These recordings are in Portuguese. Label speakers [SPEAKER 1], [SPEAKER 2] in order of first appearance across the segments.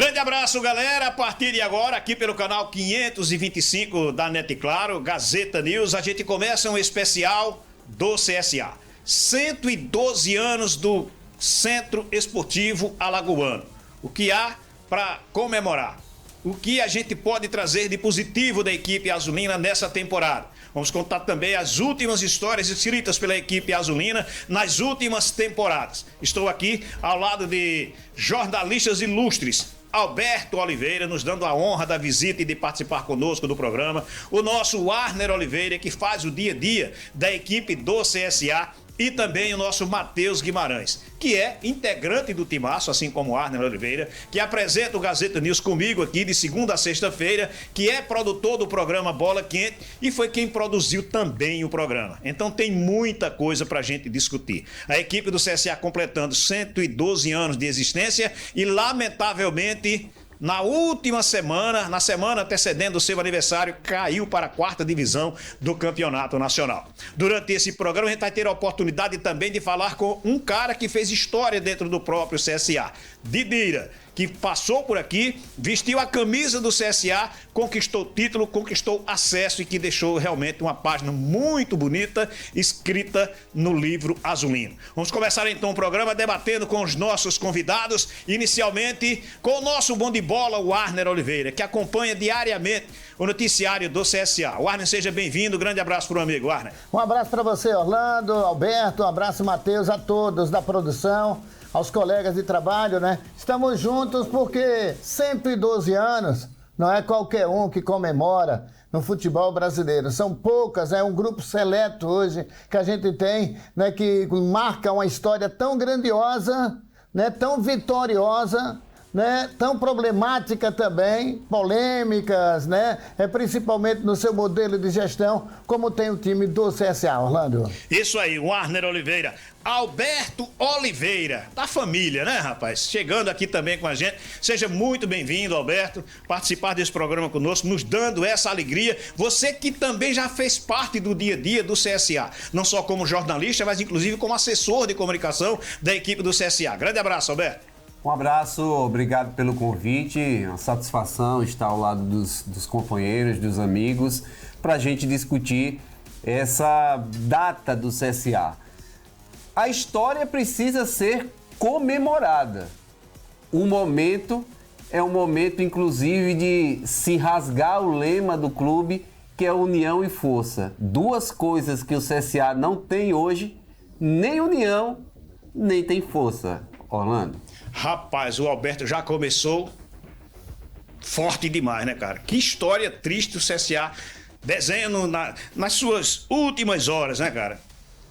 [SPEAKER 1] Grande abraço, galera. A partir de agora, aqui pelo canal 525 da NET Claro, Gazeta News, a gente começa um especial do CSA. 112 anos do Centro Esportivo Alagoano. O que há para comemorar? O que a gente pode trazer de positivo da equipe azulina nessa temporada? Vamos contar também as últimas histórias escritas pela equipe azulina nas últimas temporadas. Estou aqui ao lado de jornalistas ilustres. Alberto Oliveira, nos dando a honra da visita e de participar conosco do programa. O nosso Warner Oliveira, que faz o dia a dia da equipe do CSA. E também o nosso Matheus Guimarães, que é integrante do timaço, assim como o Warner Oliveira, que apresenta o Gazeta News comigo aqui de segunda a sexta-feira, que é produtor do programa Bola Quente e foi quem produziu também o programa. Então tem muita coisa pra gente discutir. A equipe do CSA completando 112 anos de existência e, lamentavelmente, na última semana, na semana antecedendo o seu aniversário, caiu para a 4ª divisão do Campeonato Nacional. Durante esse programa, a gente vai ter a oportunidade também de falar com um cara que fez história dentro do próprio CSA, Didira, que passou por aqui, vestiu a camisa do CSA, conquistou título, conquistou acesso e que deixou realmente uma página muito bonita escrita no livro azulino. Vamos começar então o programa debatendo com os nossos convidados, inicialmente com o nosso bom de bola, o Warner Oliveira, que acompanha diariamente o noticiário do CSA. Warner, seja bem-vindo, grande abraço para o amigo, Warner.
[SPEAKER 2] Um abraço para você, Orlando, Alberto, um abraço, Matheus, a todos da produção, aos colegas de trabalho, né? Estamos juntos porque 112 anos não é qualquer um que comemora no futebol brasileiro. São poucas, é um grupo seleto hoje que a gente tem, né, que marca uma história tão grandiosa, né, tão vitoriosa, né, tão problemática também, polêmicas, né, principalmente no seu modelo de gestão, como tem o time do CSA, Orlando.
[SPEAKER 1] Isso aí, Warner Oliveira. Alberto Oliveira, da família, né, rapaz? Chegando aqui também com a gente. Seja muito bem-vindo, Alberto, participar desse programa conosco, nos dando essa alegria. Você que também já fez parte do dia a dia do CSA, não só como jornalista, mas inclusive como assessor de comunicação da equipe do CSA. Grande abraço, Alberto.
[SPEAKER 3] Um abraço, obrigado pelo convite, uma satisfação estar ao lado dos companheiros, dos amigos, para a gente discutir essa data do CSA. A história precisa ser comemorada. O momento é um momento, inclusive, de se rasgar o lema do clube, que é união e força. Duas coisas que o CSA não tem hoje, nem união, nem tem força. Orlando.
[SPEAKER 1] Rapaz, o Alberto já começou forte demais, né, cara? Que história triste o CSA desenhando nas suas últimas horas, né, cara?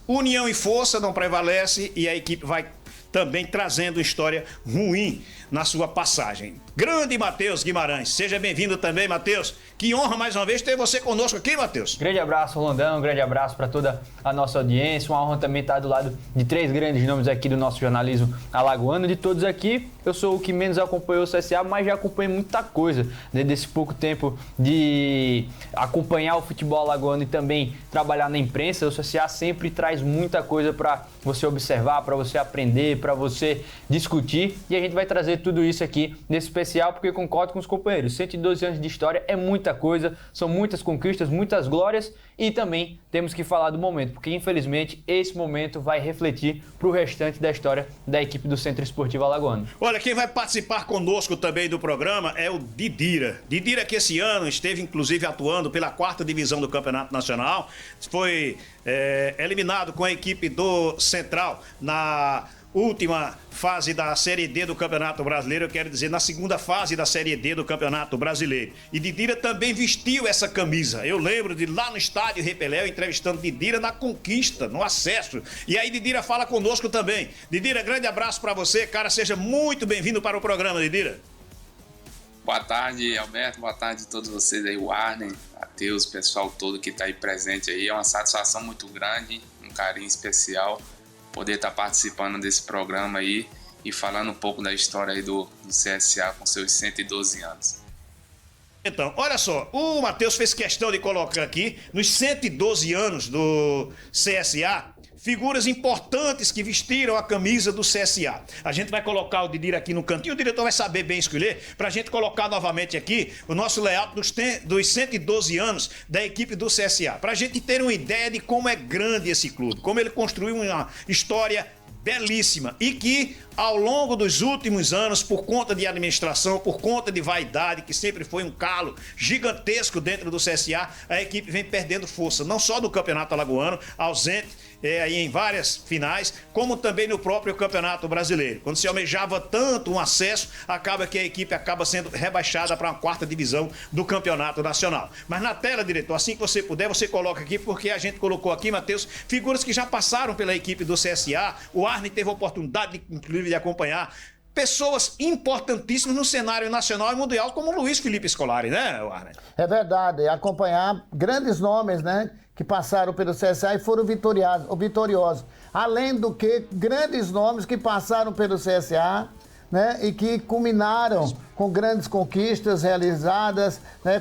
[SPEAKER 1] União e força não prevalece e a equipe vai também trazendo história ruim na sua passagem. Grande Matheus Guimarães, seja bem-vindo também, Matheus. Que honra mais uma vez ter você conosco aqui, Matheus.
[SPEAKER 4] Grande abraço, Rolandão, um grande abraço para toda a nossa audiência. Uma honra também estar do lado de 3 grandes nomes aqui do nosso jornalismo alagoano. De todos aqui, eu sou o que menos acompanhou o CSA, mas já acompanhei muita coisa, né, desse pouco tempo de acompanhar o futebol alagoano e também trabalhar na imprensa. O CSA sempre traz muita coisa para você observar, para você aprender, para você discutir, e a gente vai trazer tudo isso aqui nesse especial, porque concordo com os companheiros, 112 anos de história é muita coisa, são muitas conquistas, muitas glórias, e também temos que falar do momento, porque infelizmente esse momento vai refletir para o restante da história da equipe do Centro Esportivo Alagoano.
[SPEAKER 1] Olha, quem vai participar conosco também do programa é o Didira. Didira, que esse ano esteve inclusive atuando pela 4ª divisão do Campeonato Nacional, foi eliminado com a equipe do Central na última fase da Série D do Campeonato Brasileiro, eu quero dizer, na segunda fase da Série D do Campeonato Brasileiro. E Didira também vestiu essa camisa. Eu lembro de lá no estádio Repeléu, entrevistando Didira na conquista, no acesso. E aí Didira fala conosco também. Didira, grande abraço para você, cara, seja muito bem-vindo para o programa, Didira.
[SPEAKER 5] Boa tarde, Alberto, boa tarde a todos vocês aí, o Warner, Matheus, o pessoal todo que está aí presente aí. É uma satisfação muito grande, um carinho especial poder estar participando desse programa aí e falando um pouco da história aí do CSA com seus 112 anos.
[SPEAKER 1] Então, olha só, o Matheus fez questão de colocar aqui, nos 112 anos do CSA, figuras importantes que vestiram a camisa do CSA. A gente vai colocar o Didira aqui no cantinho, o diretor vai saber bem escolher, para a gente colocar novamente aqui o nosso layout dos 112 anos da equipe do CSA, para a gente ter uma ideia de como é grande esse clube, como ele construiu uma história belíssima e que ao longo dos últimos anos, por conta de administração, por conta de vaidade, que sempre foi um calo gigantesco dentro do CSA, a equipe vem perdendo força, não só no Campeonato Alagoano, ausente aí em várias finais, como também no próprio Campeonato Brasileiro. Quando se almejava tanto um acesso, acaba que a equipe acaba sendo rebaixada para uma 4ª divisão do Campeonato Nacional. Mas na tela, diretor, assim que você puder, você coloca aqui, porque a gente colocou aqui, Matheus, figuras que já passaram pela equipe do CSA. O Arne teve a oportunidade, inclusive, de acompanhar pessoas importantíssimas no cenário nacional e mundial, como o Luiz Felipe Scolari, né, Arne?
[SPEAKER 2] É verdade, acompanhar grandes nomes, né, que passaram pelo CSA e foram vitoriosos. Além do que, grandes nomes que passaram pelo CSA, né, e que culminaram com grandes conquistas realizadas, né,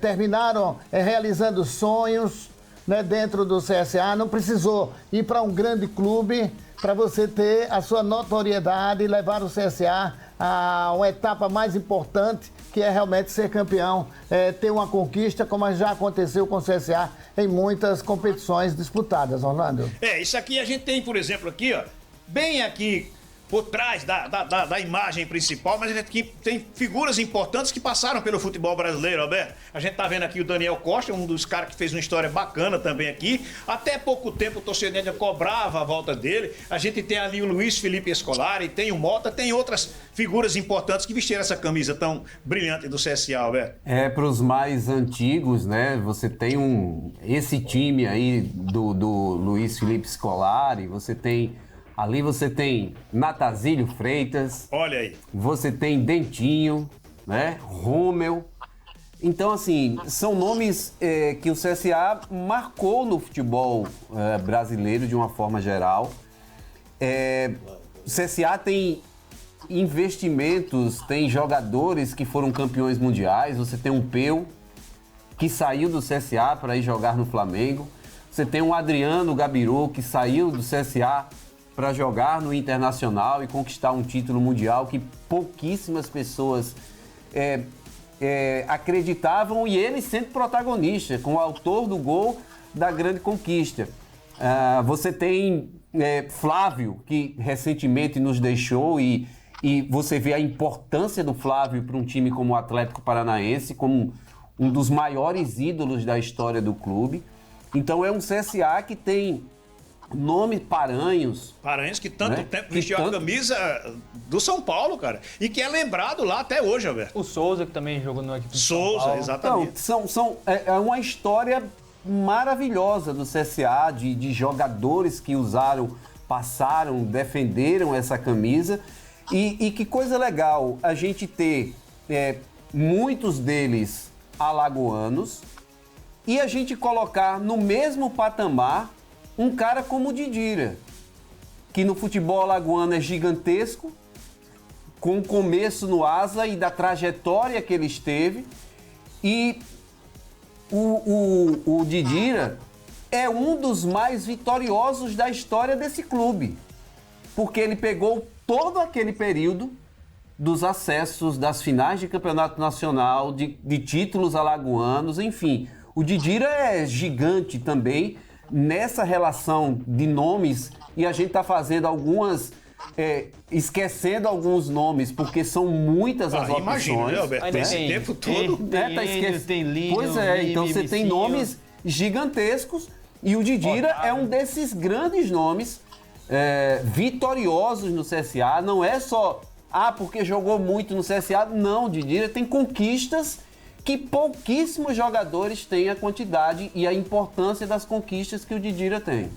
[SPEAKER 2] terminaram realizando sonhos, né, dentro do CSA. Não precisou ir para um grande clube para você ter a sua notoriedade e levar o CSA a uma etapa mais importante, que é realmente ser campeão, ter uma conquista, como já aconteceu com o CSA em muitas competições disputadas, Orlando.
[SPEAKER 1] Isso aqui a gente tem, por exemplo, aqui, ó, bem aqui por trás da imagem principal, mas a gente aqui tem figuras importantes que passaram pelo futebol brasileiro, Alberto. A gente tá vendo aqui o Daniel Costa, um dos caras que fez uma história bacana também aqui. Até pouco tempo o torcedor ainda cobrava a volta dele. A gente tem ali o Luiz Felipe Scolari, tem o Mota, tem outras figuras importantes que vestiram essa camisa tão brilhante do CSA, Alberto.
[SPEAKER 3] Para os mais antigos, né? Você tem esse time aí do Luiz Felipe Scolari, você tem Natazílio Freitas.
[SPEAKER 1] Olha aí.
[SPEAKER 3] Você tem Dentinho, né? Rômel. Então, assim, são nomes que o CSA marcou no futebol brasileiro de uma forma geral. O CSA tem investimentos, tem jogadores que foram campeões mundiais. Você tem um Peu, que saiu do CSA para ir jogar no Flamengo. Você tem um Adriano Gabiru, que saiu do CSA para jogar no Internacional e conquistar um título mundial que pouquíssimas pessoas acreditavam, e ele sendo protagonista, com o autor do gol da grande conquista. Você tem Flávio, que recentemente nos deixou, e você vê a importância do Flávio para um time como o Atlético Paranaense, como um dos maiores ídolos da história do clube. Então é um CSA que tem nome Paranhos.
[SPEAKER 1] Paranhos que tanto tempo vestiu a camisa do São Paulo, cara. E que é lembrado lá até hoje, Alberto.
[SPEAKER 4] O Souza, que também jogou no equipe do
[SPEAKER 1] Souza,
[SPEAKER 4] São Paulo.
[SPEAKER 1] exatamente.
[SPEAKER 3] Então, é uma história maravilhosa do CSA, de jogadores que passaram, defenderam essa camisa. E que coisa legal a gente ter muitos deles alagoanos e a gente colocar no mesmo patamar um cara como o Didira, que no futebol alagoano é gigantesco, com o começo no Asa e da trajetória que ele esteve. E o Didira é um dos mais vitoriosos da história desse clube, porque ele pegou todo aquele período dos acessos, das finais de campeonato nacional, de títulos alagoanos, enfim. O Didira é gigante também nessa relação de nomes, e a gente está fazendo esquecendo alguns nomes, porque são muitas as opções.
[SPEAKER 1] Imagina, né, Alberto? Esse tempo todo.
[SPEAKER 4] Tem Lino,
[SPEAKER 3] Pois então você tem nomes gigantescos, e o Didira é um desses grandes nomes vitoriosos no CSA. Não é só, porque jogou muito no CSA. Não, o Didira tem conquistas que pouquíssimos jogadores têm a quantidade e a importância das conquistas que o Didira tem.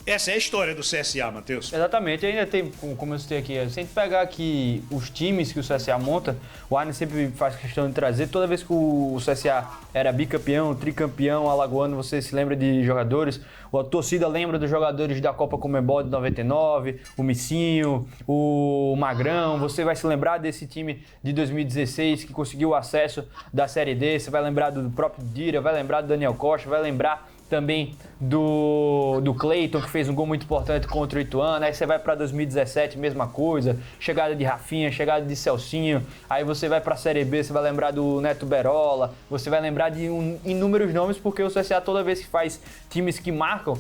[SPEAKER 1] Essa é a história do CSA, Matheus.
[SPEAKER 4] Exatamente, ainda tem, como eu citei aqui, se a gente pegar aqui os times que o CSA monta, o Arne sempre faz questão de trazer, toda vez que o CSA era bicampeão, tricampeão alagoano, você se lembra de jogadores, a torcida lembra dos jogadores da Copa Conmebol de 99, o Missinho, o Magrão, você vai se lembrar desse time de 2016 que conseguiu o acesso da Série D, você vai lembrar do próprio Dira, vai lembrar do Daniel Costa, vai lembrar também do Cleiton, que fez um gol muito importante contra o Ituano. Aí você vai para 2017, mesma coisa, chegada de Rafinha, chegada de Celcinho. Aí você vai para a Série B, você vai lembrar do Neto Berola, você vai lembrar de inúmeros nomes, porque o CSA, toda vez que faz times que marcam,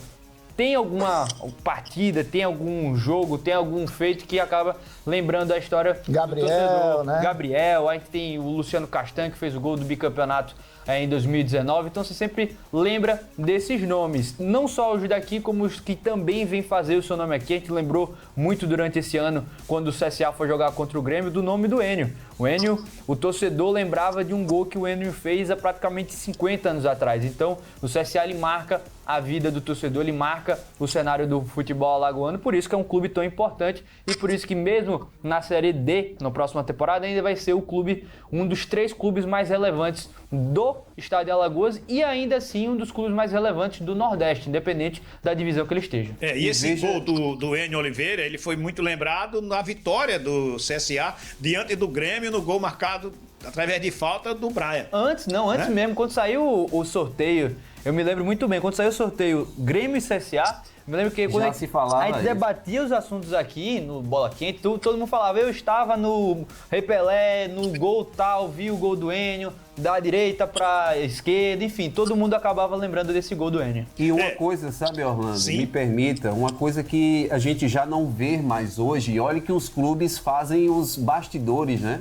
[SPEAKER 4] tem alguma partida, tem algum jogo, tem algum feito que acaba lembrando a história
[SPEAKER 2] Gabriel,
[SPEAKER 4] do torcedor.
[SPEAKER 2] né?
[SPEAKER 4] Gabriel, aí tem o Luciano Castanho, que fez o gol do bicampeonato em 2019. Então você sempre lembra desses nomes. Não só os daqui, como os que também vêm fazer o seu nome aqui. A gente lembrou muito durante esse ano, quando o CSA foi jogar contra o Grêmio, do nome do Enio. O Enio, o torcedor lembrava de um gol que o Enio fez há praticamente 50 anos atrás. Então o CSA, ele marca a vida do torcedor, ele marca o cenário do futebol alagoano, por isso que é um clube tão importante e por isso que mesmo na Série D, na próxima temporada, ainda vai ser o clube, um dos 3 clubes mais relevantes do estado de Alagoas e ainda assim um dos clubes mais relevantes do Nordeste, independente da divisão que ele esteja.
[SPEAKER 1] E esse gol do Enio Oliveira, ele foi muito lembrado na vitória do CSA diante do Grêmio, no gol marcado através de falta do Brian.
[SPEAKER 4] Antes mesmo, quando saiu o sorteio, eu me lembro muito bem, quando saiu o sorteio Grêmio e CSA, me lembro que quando a gente debatia os assuntos aqui no Bola Quente, todo mundo falava, eu estava no Repelé, no gol tal, vi o gol do Enio, da direita pra esquerda, enfim, todo mundo acabava lembrando desse gol do Enio.
[SPEAKER 3] E uma coisa, sabe, Orlando,
[SPEAKER 1] Sim.
[SPEAKER 3] me permita, uma coisa que a gente já não vê mais hoje, e olha que os clubes fazem os bastidores, né?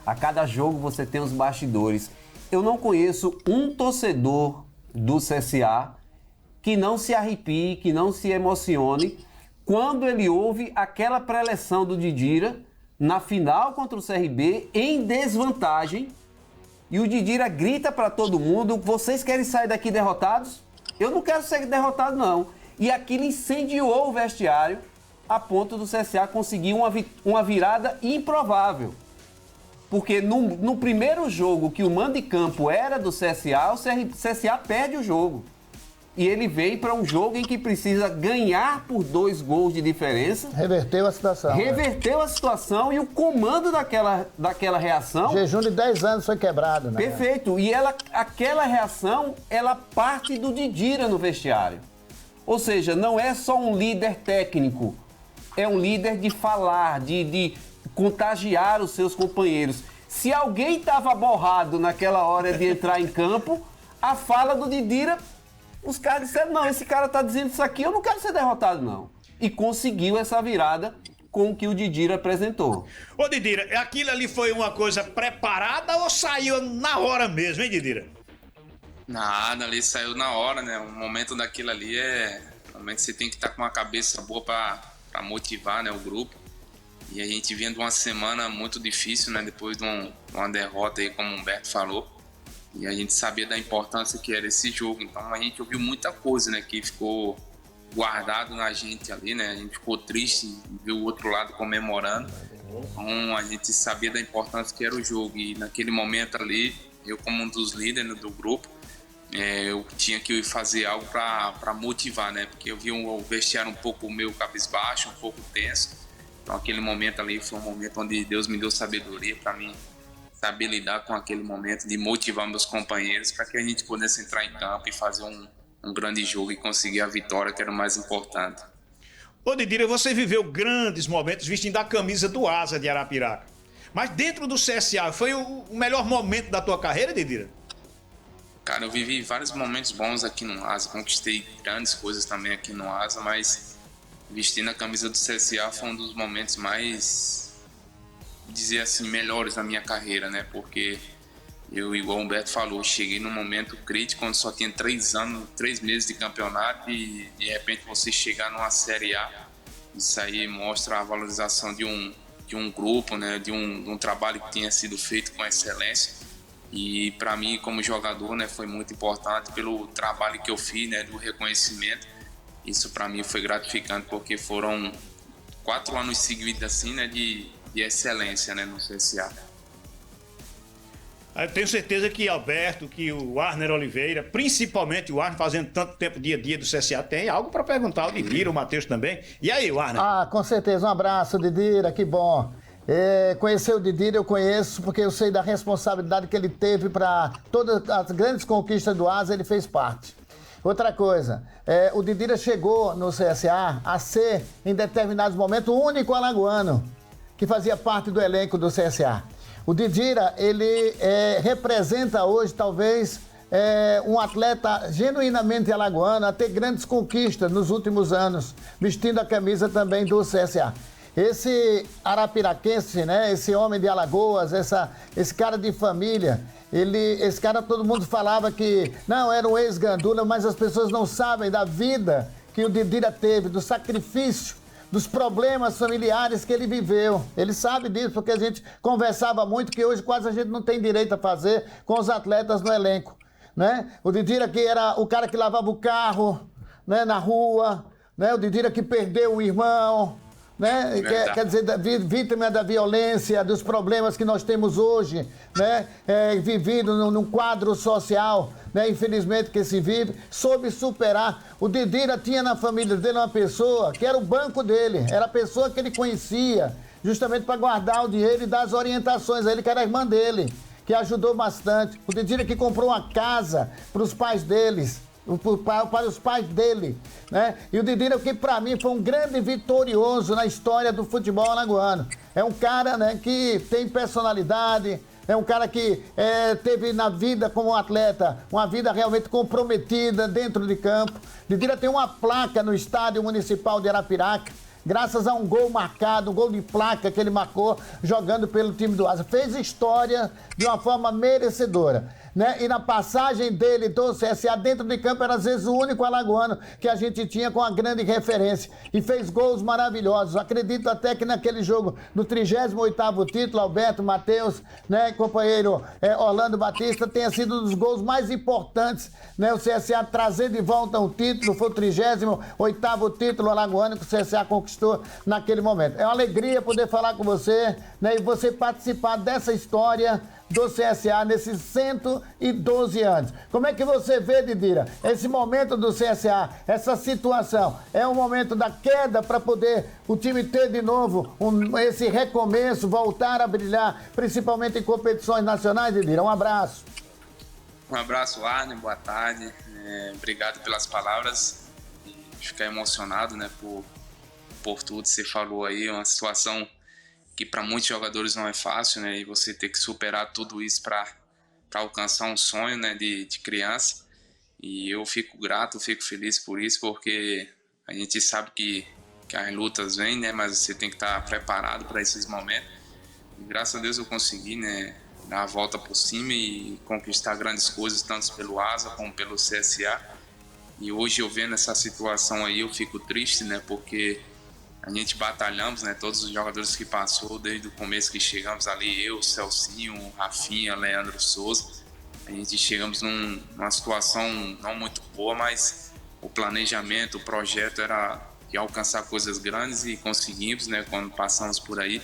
[SPEAKER 3] A cada jogo você tem os bastidores. Eu não conheço um torcedor do CSA que não se arrepie, que não se emocione quando ele ouve aquela preleção do Didira na final contra o CRB em desvantagem e o Didira grita para todo mundo, vocês querem sair daqui derrotados? Eu não quero ser derrotado não. E aquilo incendiou o vestiário a ponto do CSA conseguir uma virada improvável. Porque no primeiro jogo que o mando de campo era do CSA, o CSA perde o jogo. E ele vem para um jogo em que precisa ganhar por 2 gols de diferença.
[SPEAKER 2] Reverteu a situação.
[SPEAKER 3] Reverteu a situação e o comando daquela reação...
[SPEAKER 2] O jejum de 10 anos foi quebrado, né?
[SPEAKER 3] Perfeito. E aquela reação, ela parte do Didira no vestiário. Ou seja, não é só um líder técnico. É um líder de falar, de contagiar os seus companheiros. Se alguém estava borrado naquela hora de entrar em campo, a fala do Didira, os caras disseram, não, esse cara está dizendo isso aqui, eu não quero ser derrotado, não. E conseguiu essa virada com o que o Didira apresentou.
[SPEAKER 1] Ô, Didira, aquilo ali foi uma coisa preparada ou saiu na hora mesmo, hein, Didira?
[SPEAKER 5] Nada, ali saiu na hora, né? O momento daquilo ali um momento que você tem que estar com uma cabeça boa para motivar, né, o grupo. E a gente vinha de uma semana muito difícil, né? Depois de uma derrota aí, como o Humberto falou. E a gente sabia da importância que era esse jogo. Então a gente ouviu muita coisa, né? Que ficou guardado na gente ali, né? A gente ficou triste, viu o outro lado comemorando. Então a gente sabia da importância que era o jogo. E naquele momento ali, eu como um dos líderes do grupo, eu tinha que fazer algo para motivar, né? Porque eu vi o vestiário um pouco meio cabisbaixo, um pouco tenso. Então aquele momento ali foi um momento onde Deus me deu sabedoria para mim saber lidar com aquele momento de motivar meus companheiros para que a gente pudesse entrar em campo e fazer um grande jogo e conseguir a vitória, que era o mais importante.
[SPEAKER 1] Ô, Didira, você viveu grandes momentos vestindo a camisa do Asa de Arapiraca. Mas dentro do CSA, foi o melhor momento da tua carreira, Didira?
[SPEAKER 5] Cara, eu vivi vários momentos bons aqui no Asa, conquistei grandes coisas também aqui no Asa, mas vestindo a camisa do CSA foi um dos momentos mais, dizer assim, melhores da minha carreira, né? Porque eu, igual o Humberto falou, cheguei num momento crítico onde só tinha 3 meses de campeonato e de repente você chegar numa Série A, isso aí mostra a valorização de um grupo, né? De um trabalho que tinha sido feito com excelência. E para mim, como jogador, né, foi muito importante pelo trabalho que eu fiz, né, do reconhecimento. Isso para mim foi gratificante porque foram 4 anos seguidos assim, né, de excelência, né, no CSA.
[SPEAKER 1] Eu tenho certeza que Alberto, que o Warner Oliveira, principalmente o Warner, fazendo tanto tempo dia a dia do CSA, tem algo para perguntar ao Didira, o Matheus também. E aí, Warner?
[SPEAKER 2] Ah, com certeza. Um abraço, Didira, que bom. Conhecer o Didira eu conheço porque eu sei da responsabilidade que ele teve para todas as grandes conquistas do Asa, ele fez parte. Outra coisa, o Didira chegou no CSA a ser, em determinados momentos, o único alagoano que fazia parte do elenco do CSA. O Didira, ele representa hoje, talvez, um atleta genuinamente alagoano, a ter grandes conquistas nos últimos anos, vestindo a camisa também do CSA. Esse arapiraquense, né, esse homem de Alagoas, esse cara de família, esse cara, todo mundo falava que não, era um ex-gandula, mas as pessoas não sabem da vida que o Didira teve, do sacrifício, dos problemas familiares que ele viveu. Ele sabe disso, porque a gente conversava muito, que hoje quase a gente não tem direito a fazer com os atletas no elenco, né? O Didira que era o cara que lavava o carro, né, na rua, né? O Didira que perdeu o irmão, né? Quer dizer, vítima da violência, dos problemas que nós temos hoje, né? Vivido num quadro social, né? Infelizmente que se vive, soube superar. O Didira tinha na família dele uma pessoa que era o banco dele, era a pessoa que ele conhecia, justamente para guardar o dinheiro e dar as orientações a ele, que era a irmã dele, que ajudou bastante. O Didira que comprou uma casa para os pais deles, para os pais dele, né? E o Didira, que para mim foi um grande vitorioso na história do futebol alagoano. É um cara, né, que tem personalidade, é um cara que teve na vida como atleta uma vida realmente comprometida dentro de campo. Didira tem uma placa no estádio municipal de Arapiraca, graças a um gol marcado, um gol de placa que ele marcou jogando pelo time do Asa. Fez história de uma forma merecedora, né? E na passagem dele do CSA dentro de campo era às vezes o único alagoano que a gente tinha com a grande referência, e fez gols maravilhosos. Acredito até que naquele jogo do 38º título, Alberto, Matheus, né, companheiro Orlando Batista, tenha sido um dos gols mais importantes, né? O CSA trazer de volta um título, foi o 38º título alagoano que o CSA conquistou naquele momento. É uma alegria poder falar com você, né, e você participar dessa história do CSA nesses 112 anos. Como é que você vê, Didira, esse momento do CSA, essa situação? É um momento da queda para poder o time ter de novo esse recomeço, voltar a brilhar, principalmente em competições nacionais, Didira? Um abraço.
[SPEAKER 5] Um abraço, Arne, boa tarde. Obrigado pelas palavras. Ficar emocionado, né, por tudo que você falou aí, uma situação que para muitos jogadores não é fácil, né? E você ter que superar tudo isso para alcançar um sonho, né, de criança. E eu fico grato, fico feliz por isso, porque a gente sabe que as lutas vêm, né? Mas você tem que estar preparado para esses momentos. E graças a Deus eu consegui, né, dar a volta por cima e conquistar grandes coisas, tanto pelo Asa como pelo CSA. E hoje eu vendo essa situação aí, eu fico triste, né? Porque a gente batalhamos, né? Todos os jogadores que passou, desde o começo que chegamos ali, eu, Celcinho, Rafinha, Leandro Souza, a gente chegamos numa situação não muito boa, mas o planejamento, o projeto era de alcançar coisas grandes e conseguimos, né? Quando passamos por aí.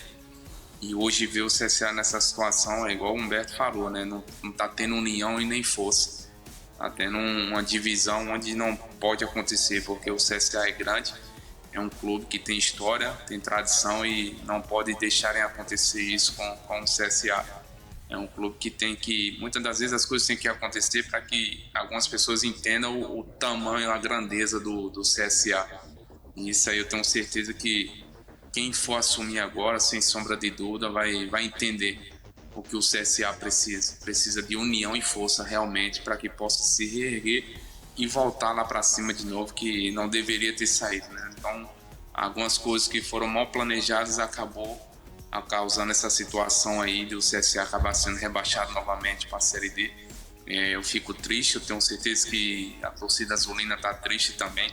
[SPEAKER 5] E hoje ver o CSA nessa situação é igual o Humberto falou, né? Não tá tendo união e nem força. Tá tendo uma divisão onde não pode acontecer, porque o CSA é grande. É um clube que tem história, tem tradição e não pode deixarem acontecer isso com o CSA. É um clube que tem que, muitas das vezes as coisas têm que acontecer para que algumas pessoas entendam o tamanho, a grandeza do CSA. E isso aí eu tenho certeza que quem for assumir agora, sem sombra de dúvida, vai entender o que o CSA precisa. Precisa de união e força realmente para que possa se reerguer e voltar lá para cima de novo, que não deveria ter saído, né? Então, algumas coisas que foram mal planejadas acabou causando essa situação aí do CSA acabar sendo rebaixado novamente para a Série D. Eu fico triste, eu tenho certeza que a torcida azulina está triste também,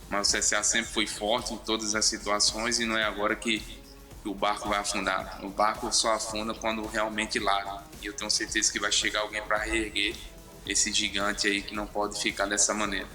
[SPEAKER 5] mas o CSA sempre foi forte em todas as situações e não é agora que o barco vai afundar. O barco só afunda quando realmente larga. E eu tenho certeza que vai chegar alguém para reerguer esse gigante aí que não pode ficar dessa maneira.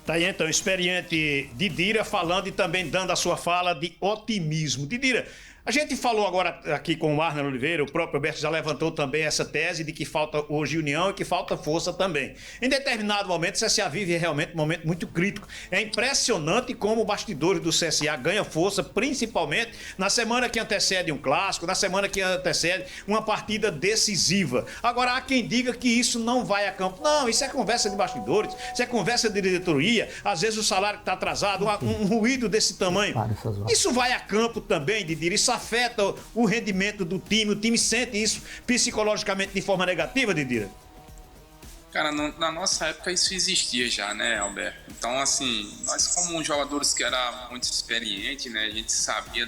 [SPEAKER 1] Tá aí então, experiente Didira falando e também dando a sua fala de otimismo. Didira, A gente falou agora aqui com o Arner Oliveira, o próprio Alberto já levantou também essa tese de que falta hoje união e que falta força também. Em determinado momento, o CSA vive realmente um momento muito crítico. É impressionante como o bastidor do CSA ganha força, principalmente na semana que antecede um clássico, na semana que antecede uma partida decisiva. Agora, há quem diga que isso não vai a campo. Não, isso é conversa de bastidores, isso é conversa de diretoria, às vezes o salário está atrasado, um ruído desse tamanho. Isso vai a campo também, Didira, isso afeta o rendimento do time, o time sente isso psicologicamente de forma negativa, Didira?
[SPEAKER 5] Cara, na nossa época isso existia já, né, Alberto? Então, assim, nós como jogadores que era muito experiente, né, a gente sabia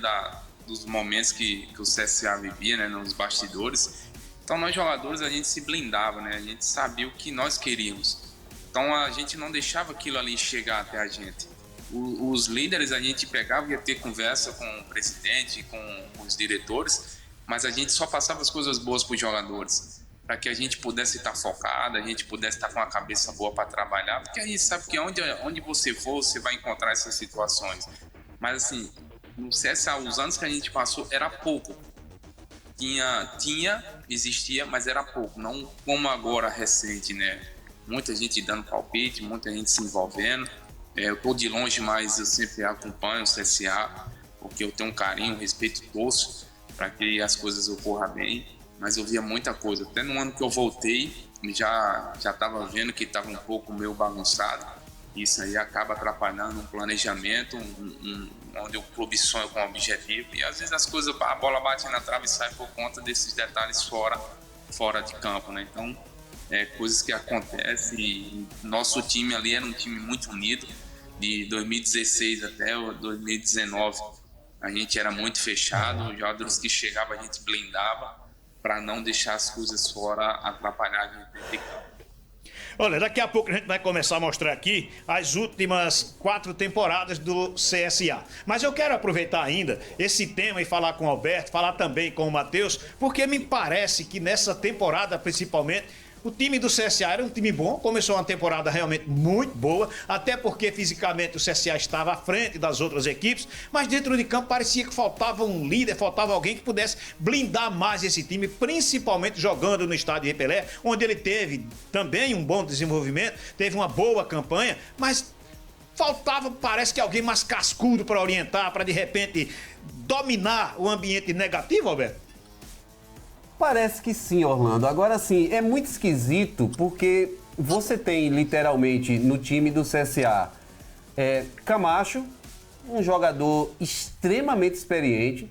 [SPEAKER 5] dos momentos que o CSA vivia, né, nos bastidores. Então, nós jogadores, a gente se blindava, né, a gente sabia o que nós queríamos. Então, a gente não deixava aquilo ali chegar até a gente. Os líderes a gente pegava e ia ter conversa com o presidente, com os diretores, mas a gente só passava as coisas boas para os jogadores, para que a gente pudesse estar focado, a gente pudesse estar com a cabeça boa para trabalhar, porque a gente sabe que onde você for, você vai encontrar essas situações. Mas assim, no CSA, os anos que a gente passou era pouco. Existia, mas era pouco, não como agora recente, né? Muita gente dando palpite, muita gente se envolvendo. Eu estou de longe, mas eu sempre acompanho o CSA, porque eu tenho um carinho, um respeito, torço para que as coisas ocorram bem. Mas eu via muita coisa. Até no ano que eu voltei, já estava vendo que estava um pouco meio bagunçado. Isso aí acaba atrapalhando um planejamento, onde o clube sonha com um objetivo. E às vezes a bola bate na trave e sai por conta desses detalhes fora de campo, né? Então, coisas que acontecem. E nosso time ali era um time muito unido. De 2016 até 2019 a gente era muito fechado, os jogadores que chegavam a gente blindava para não deixar as coisas fora atrapalhar a gente dentro de campo.
[SPEAKER 1] Olha, daqui a pouco a gente vai começar a mostrar aqui as últimas 4 temporadas do CSA. Mas eu quero aproveitar ainda esse tema e falar com o Alberto, falar também com o Matheus, porque me parece que nessa temporada principalmente o time do CSA era um time bom, começou uma temporada realmente muito boa, até porque fisicamente o CSA estava à frente das outras equipes, mas dentro de campo parecia que faltava um líder, faltava alguém que pudesse blindar mais esse time, principalmente jogando no estádio de Repelé, onde ele teve também um bom desenvolvimento, teve uma boa campanha, mas faltava, parece que alguém mais cascudo para orientar, para de repente dominar o ambiente negativo, Alberto?
[SPEAKER 3] Parece que sim, Orlando. Agora sim, é muito esquisito porque você tem literalmente no time do CSA Camacho, um jogador extremamente experiente,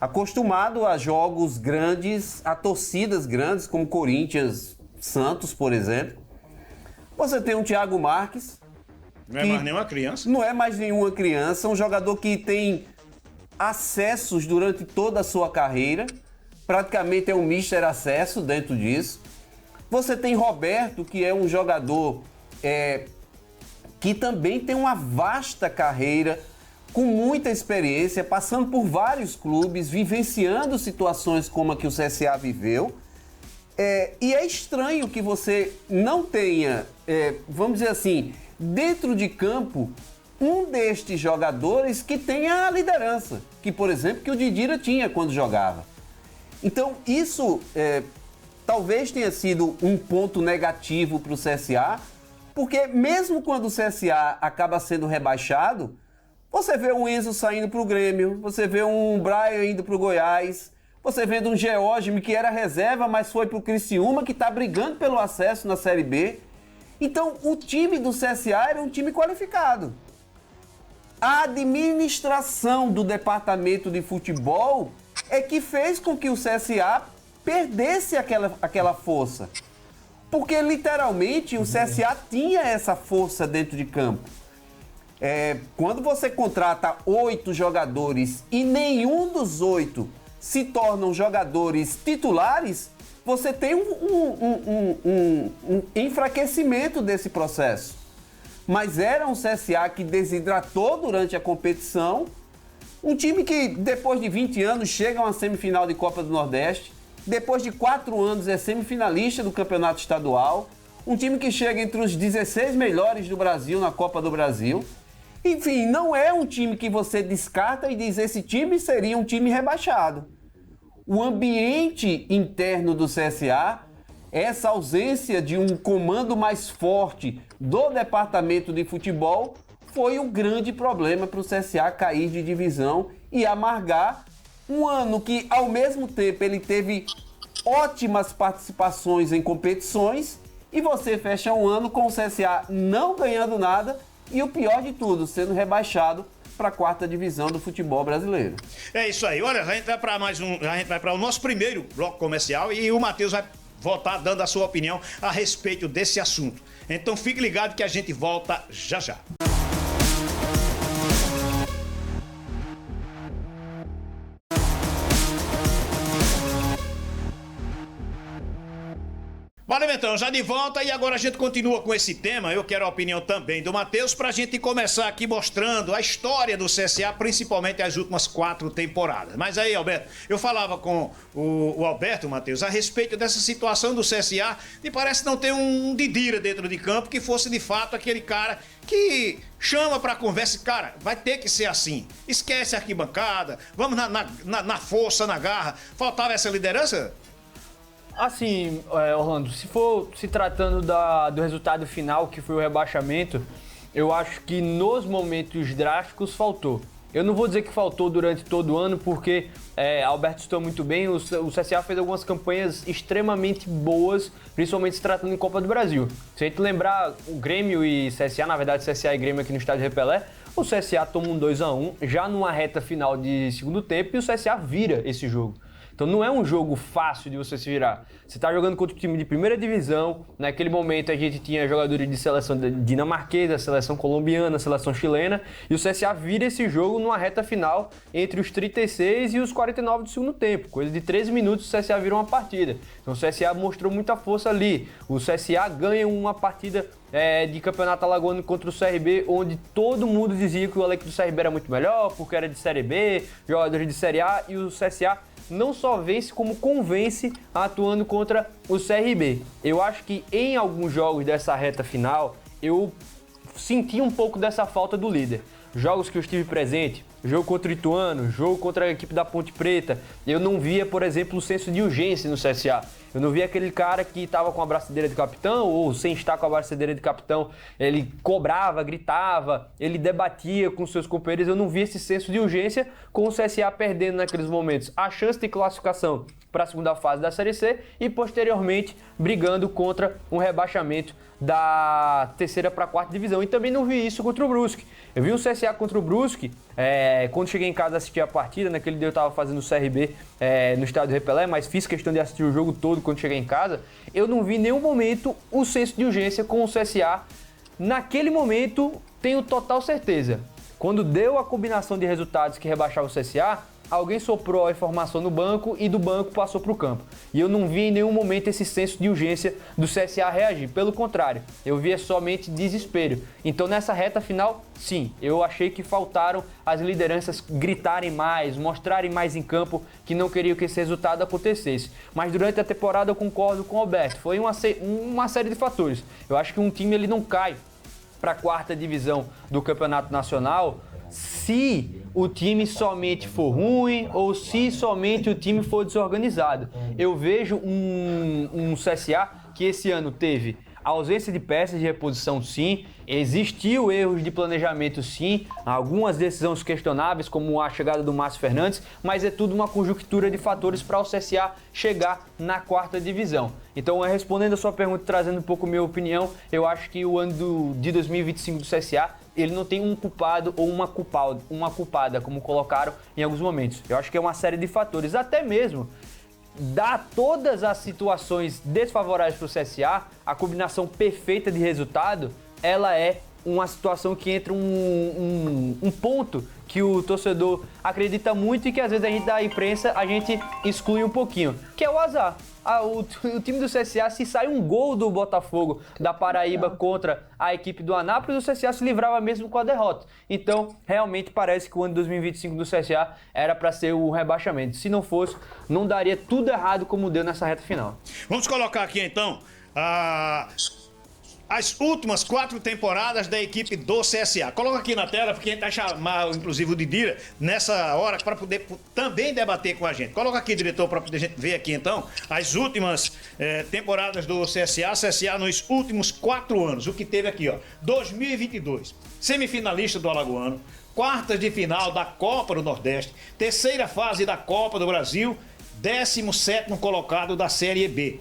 [SPEAKER 3] acostumado a jogos grandes, a torcidas grandes como Corinthians, Santos, por exemplo. Você tem um Thiago Marques.
[SPEAKER 1] Não é mais nenhuma criança.
[SPEAKER 3] Não é mais nenhuma criança, um jogador que tem acessos durante toda a sua carreira. Praticamente é um mister acesso dentro disso. Você tem Roberto, que é um jogador que também tem uma vasta carreira, com muita experiência, passando por vários clubes, vivenciando situações como a que o CSA viveu. E é estranho que você não tenha, vamos dizer assim, dentro de campo, um destes jogadores que tenha a liderança, que, por exemplo, que o Didira tinha quando jogava. Então, isso talvez tenha sido um ponto negativo para o CSA, porque mesmo quando o CSA acaba sendo rebaixado, você vê um Enzo saindo para o Grêmio, você vê um Brian indo para o Goiás, você vê um Geógime que era reserva, mas foi para o Criciúma, que está brigando pelo acesso na Série B. Então, o time do CSA era um time qualificado. A administração do departamento de futebol é que fez com que o CSA perdesse aquela força. Porque, literalmente, o CSA tinha essa força dentro de campo. Quando você contrata 8 jogadores e nenhum dos 8 se tornam jogadores titulares, você tem um enfraquecimento desse processo. Mas era um CSA que desidratou durante a competição. Um time que, depois de 20 anos, chega a uma semifinal de Copa do Nordeste. Depois de 4 anos, é semifinalista do Campeonato Estadual. Um time que chega entre os 16 melhores do Brasil na Copa do Brasil. Enfim, não é um time que você descarta e diz esse time seria um time rebaixado. O ambiente interno do CSA, essa ausência de um comando mais forte do departamento de futebol, foi um grande problema para o CSA cair de divisão e amargar um ano que, ao mesmo tempo, ele teve ótimas participações em competições e você fecha um ano com o CSA não ganhando nada e o pior de tudo, sendo rebaixado para a 4ª divisão do futebol brasileiro.
[SPEAKER 1] É isso aí. Olha, a gente vai para o nosso primeiro bloco comercial e o Matheus vai voltar dando a sua opinião a respeito desse assunto. Então fique ligado que a gente volta já já. Valeu, então, já de volta e agora a gente continua com esse tema. Eu quero a opinião também do Matheus pra gente começar aqui mostrando a história do CSA, principalmente as últimas 4 temporadas. Mas aí, Alberto, eu falava com o Alberto, Matheus, a respeito dessa situação do CSA e parece não ter um Didira dentro de campo que fosse de fato aquele cara que chama pra conversa, cara, vai ter que ser assim. Esquece a arquibancada, vamos na força, na garra. Faltava essa liderança?
[SPEAKER 4] Assim, Orlando, se for se tratando do resultado final, que foi o rebaixamento, eu acho que nos momentos drásticos faltou. Eu não vou dizer que faltou durante todo o ano, porque Alberto citou muito bem, o CSA fez algumas campanhas extremamente boas, principalmente se tratando em Copa do Brasil. Se a gente lembrar, o Grêmio e CSA, na verdade CSA e Grêmio aqui no estádio Repelé, o CSA toma um 2-1 já numa reta final de segundo tempo e o CSA vira esse jogo. Então não é um jogo fácil de você se virar. Você está jogando contra um time de primeira divisão, naquele momento a gente tinha jogadores de seleção dinamarquesa, seleção colombiana, seleção chilena, e o CSA vira esse jogo numa reta final entre os 36 e os 49 do segundo tempo. Coisa de 13 minutos o CSA vira uma partida. Então o CSA mostrou muita força ali. O CSA ganha uma partida de campeonato alagoano contra o CRB, onde todo mundo dizia que o elenco do CRB era muito melhor, porque era de Série B, jogadores de Série A, e o CSA não só vence, como convence atuando contra o CRB. Eu acho que em alguns jogos dessa reta final, eu senti um pouco dessa falta do líder. Jogos que eu estive presente, jogo contra o Ituano, jogo contra a equipe da Ponte Preta, eu não via, por exemplo, o senso de urgência no CSA. Eu não via aquele cara que estava com a braçadeira de capitão ou sem estar com a braçadeira de capitão. Ele cobrava, gritava, ele debatia com seus companheiros. Eu não via esse senso de urgência com o CSA perdendo naqueles momentos a chance de classificação para a segunda fase da Série C e posteriormente brigando contra um rebaixamento da 3ª para a 4ª divisão. E também não vi isso contra o Brusque. Eu vi o CSA contra o Brusque, quando cheguei em casa assistir a partida, naquele dia eu estava fazendo o CRB no estádio Repelé, mas fiz questão de assistir o jogo todo quando cheguei em casa. Eu não vi em nenhum momento o senso de urgência com o CSA. Naquele momento, tenho total certeza. Quando deu a combinação de resultados que rebaixava o CSA, alguém soprou a informação no banco e do banco passou para o campo. E eu não vi em nenhum momento esse senso de urgência do CSA reagir. Pelo contrário, eu via somente desespero. Então nessa reta final, sim, eu achei que faltaram as lideranças gritarem mais, mostrarem mais em campo que não queriam que esse resultado acontecesse. Mas durante a temporada eu concordo com o Alberto. Foi uma série de fatores. Eu acho que um time ele não cai para a 4ª divisão do Campeonato Nacional se o time somente for ruim ou se somente o time for desorganizado. Eu vejo um CSA que esse ano teve ausência de peças de reposição, sim. Existiu erros de planejamento, sim. Algumas decisões questionáveis, como a chegada do Márcio Fernandes, mas é tudo uma conjuntura de fatores para o CSA chegar na 4ª divisão. Então, respondendo a sua pergunta, trazendo um pouco minha opinião, eu acho que o ano de 2025 do CSA, ele não tem um culpado ou uma culpada, como colocaram em alguns momentos. Eu acho que é uma série de fatores, até mesmo dá todas as situações desfavoráveis para o CSA, a combinação perfeita de resultado, ela é uma situação que entra um ponto que o torcedor acredita muito e que às vezes a gente da imprensa a gente exclui um pouquinho, que é o azar. O time do CSA, se sai um gol do Botafogo da Paraíba contra a equipe do Anápolis, o CSA se livrava mesmo com a derrota. Então, realmente parece que o ano de 2025 do CSA era para ser o rebaixamento. Se não fosse, não daria tudo errado como deu nessa reta final.
[SPEAKER 1] Vamos colocar aqui então as últimas 4 temporadas da equipe do CSA. Coloca aqui na tela, porque a gente vai chamar, inclusive, o Didira nessa hora para poder também debater com a gente. Coloca aqui, diretor, para poder a gente ver aqui, então, as últimas temporadas do CSA nos últimos 4 anos. O que teve aqui, ó. 2022, semifinalista do Alagoano, quartas de final da Copa do Nordeste, terceira fase da Copa do Brasil, 17º colocado da Série B.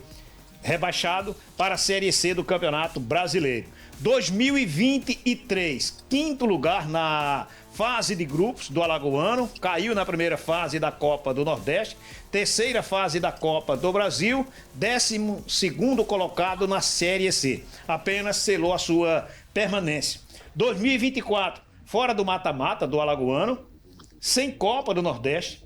[SPEAKER 1] Rebaixado para a Série C do Campeonato Brasileiro. 2023, 5º lugar na fase de grupos do Alagoano, caiu na primeira fase da Copa do Nordeste, terceira fase da Copa do Brasil, 12º colocado na Série C. Apenas selou a sua permanência. 2024, fora do mata-mata do Alagoano, sem Copa do Nordeste,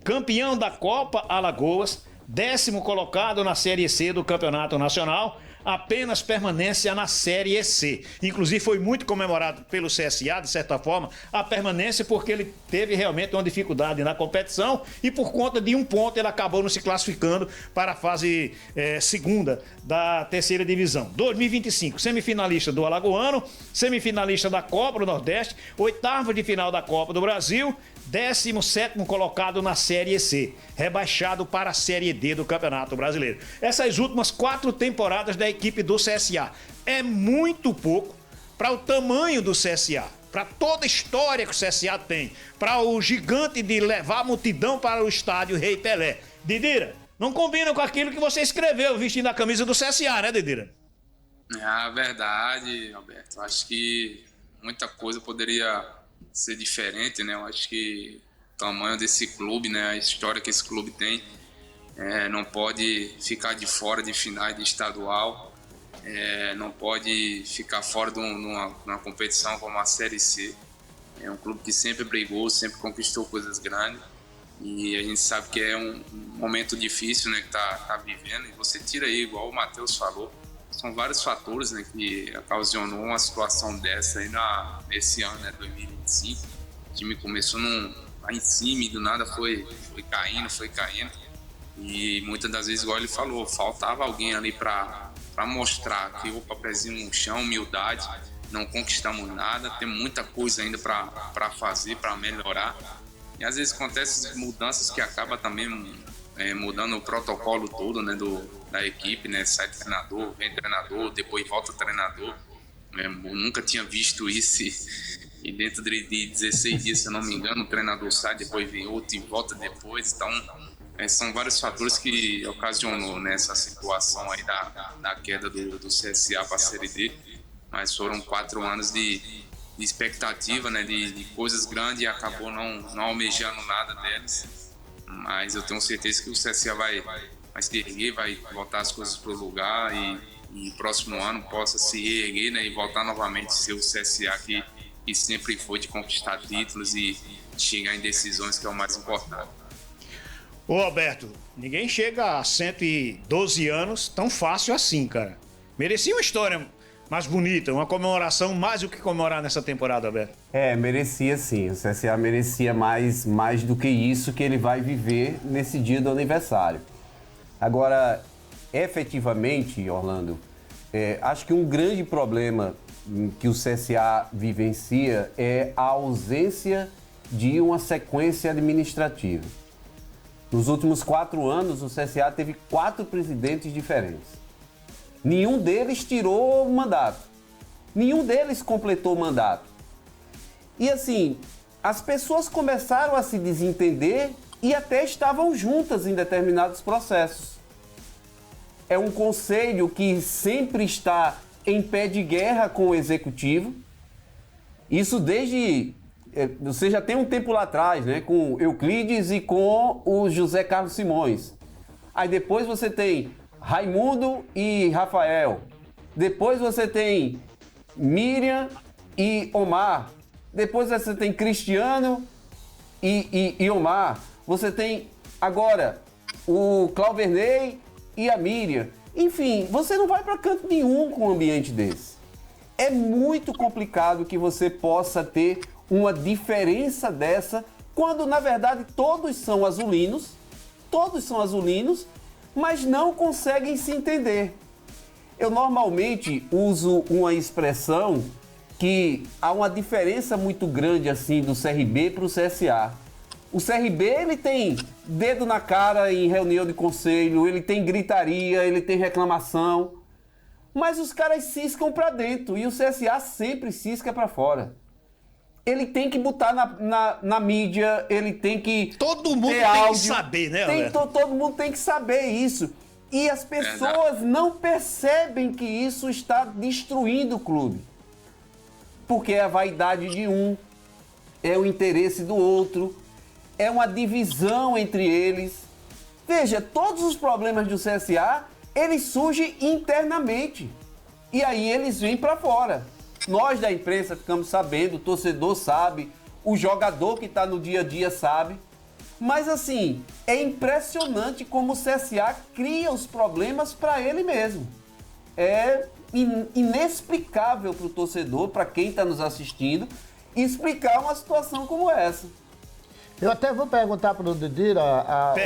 [SPEAKER 1] campeão da Copa Alagoas, 10º colocado na Série C do Campeonato Nacional, apenas permanência na Série C. Inclusive foi muito comemorado pelo CSA, de certa forma, a permanência, porque ele teve realmente uma dificuldade na competição e por conta de um ponto ele acabou não se classificando para a fase segunda da terceira divisão. 2025, semifinalista do Alagoano, semifinalista da Copa do Nordeste, 8ª de final da Copa do Brasil, 17º colocado na Série C, rebaixado para a Série D do Campeonato Brasileiro. Essas últimas 4 temporadas da equipe do CSA é muito pouco para o tamanho do CSA, para toda a história que o CSA tem, para o gigante de levar a multidão para o estádio Rei Pelé. Didira, não combina com aquilo que você escreveu vestindo a camisa do CSA, né, Didira?
[SPEAKER 5] É verdade, Alberto. Acho que muita coisa poderia ser diferente, né? Eu acho que o tamanho desse clube, né? A história que esse clube tem, não pode ficar de fora de finais de estadual, não pode ficar fora de uma competição como a Série C. É um clube que sempre brigou, sempre conquistou coisas grandes e a gente sabe que é um momento difícil, né? Que tá vivendo, e você tira aí, igual o Matheus falou, são vários fatores, né, que ocasionou uma situação dessa aí nesse ano, né, 2025. O time começou lá em cima e do nada foi caindo. E muitas das vezes, igual ele falou, faltava alguém ali para mostrar que, opa, pezinho no chão, humildade, não conquistamos nada, tem muita coisa ainda para fazer, para melhorar. E às vezes acontecem mudanças que acabam também mudando o protocolo todo, né, da equipe, né? Sai treinador, vem treinador, depois volta treinador. Eu nunca tinha visto isso e dentro de 16 dias, se eu não me engano, o treinador sai, depois vem outro e volta depois. Então, são vários fatores que ocasionou nessa situação aí da queda do CSA para a Série D. Mas foram 4 anos de expectativa, né? De coisas grandes, e acabou não almejando nada delas. Mas eu tenho certeza que o CSA vai se erguer, vai voltar as coisas para o lugar e no próximo ano possa se reerguer, né, e voltar novamente a ser o CSA que sempre foi de conquistar títulos e chegar em decisões, que é o mais importante.
[SPEAKER 1] Ô Alberto, ninguém chega a 112 anos tão fácil assim, cara. Merecia uma história mais bonita, uma comemoração mais do que comemorar nessa temporada, Alberto.
[SPEAKER 3] Merecia sim. O CSA merecia mais do que isso que ele vai viver nesse dia do aniversário. Agora, efetivamente, Orlando, acho que um grande problema que o CSA vivencia é a ausência de uma sequência administrativa. Nos últimos 4 anos, o CSA teve 4 presidentes diferentes. Nenhum deles tirou o mandato. Nenhum deles completou o mandato. E assim, as pessoas começaram a se desentender e até estavam juntas em determinados processos. É um conselho que sempre está em pé de guerra com o executivo. Isso desde... Você já tem um tempo lá atrás, né? Com Euclides e com o José Carlos Simões. Aí depois você tem Raimundo e Rafael. Depois você tem Miriam e Omar. Depois você tem Cristiano e Omar. Você tem agora o Clauverney e a Miriam. Enfim, você não vai para canto nenhum com um ambiente desse. É muito complicado que você possa ter uma diferença dessa, quando na verdade todos são azulinos, mas não conseguem se entender. Eu normalmente uso uma expressão que há uma diferença muito grande assim do CRB para o CSA. O CRB, ele tem dedo na cara em reunião de conselho, ele tem gritaria, ele tem reclamação, mas os caras ciscam para dentro e o CSA sempre cisca para fora. Ele tem que botar na mídia, ele tem que
[SPEAKER 1] Todo mundo
[SPEAKER 3] ter
[SPEAKER 1] tem
[SPEAKER 3] áudio,
[SPEAKER 1] que saber, né, Alberto?
[SPEAKER 3] todo mundo tem que saber isso. E as pessoas não percebem que isso está destruindo o clube. Porque é a vaidade de um, é o interesse do outro, é uma divisão entre eles. Veja, todos os problemas do CSA, eles surgem internamente. E aí eles vêm para fora. Nós da imprensa ficamos sabendo, o torcedor sabe, o jogador que está no dia a dia sabe. Mas assim, é impressionante como o CSA cria os problemas para ele mesmo. É inexplicável para o torcedor, para quem está nos assistindo, explicar uma situação como essa.
[SPEAKER 2] Eu até vou perguntar para o Didira,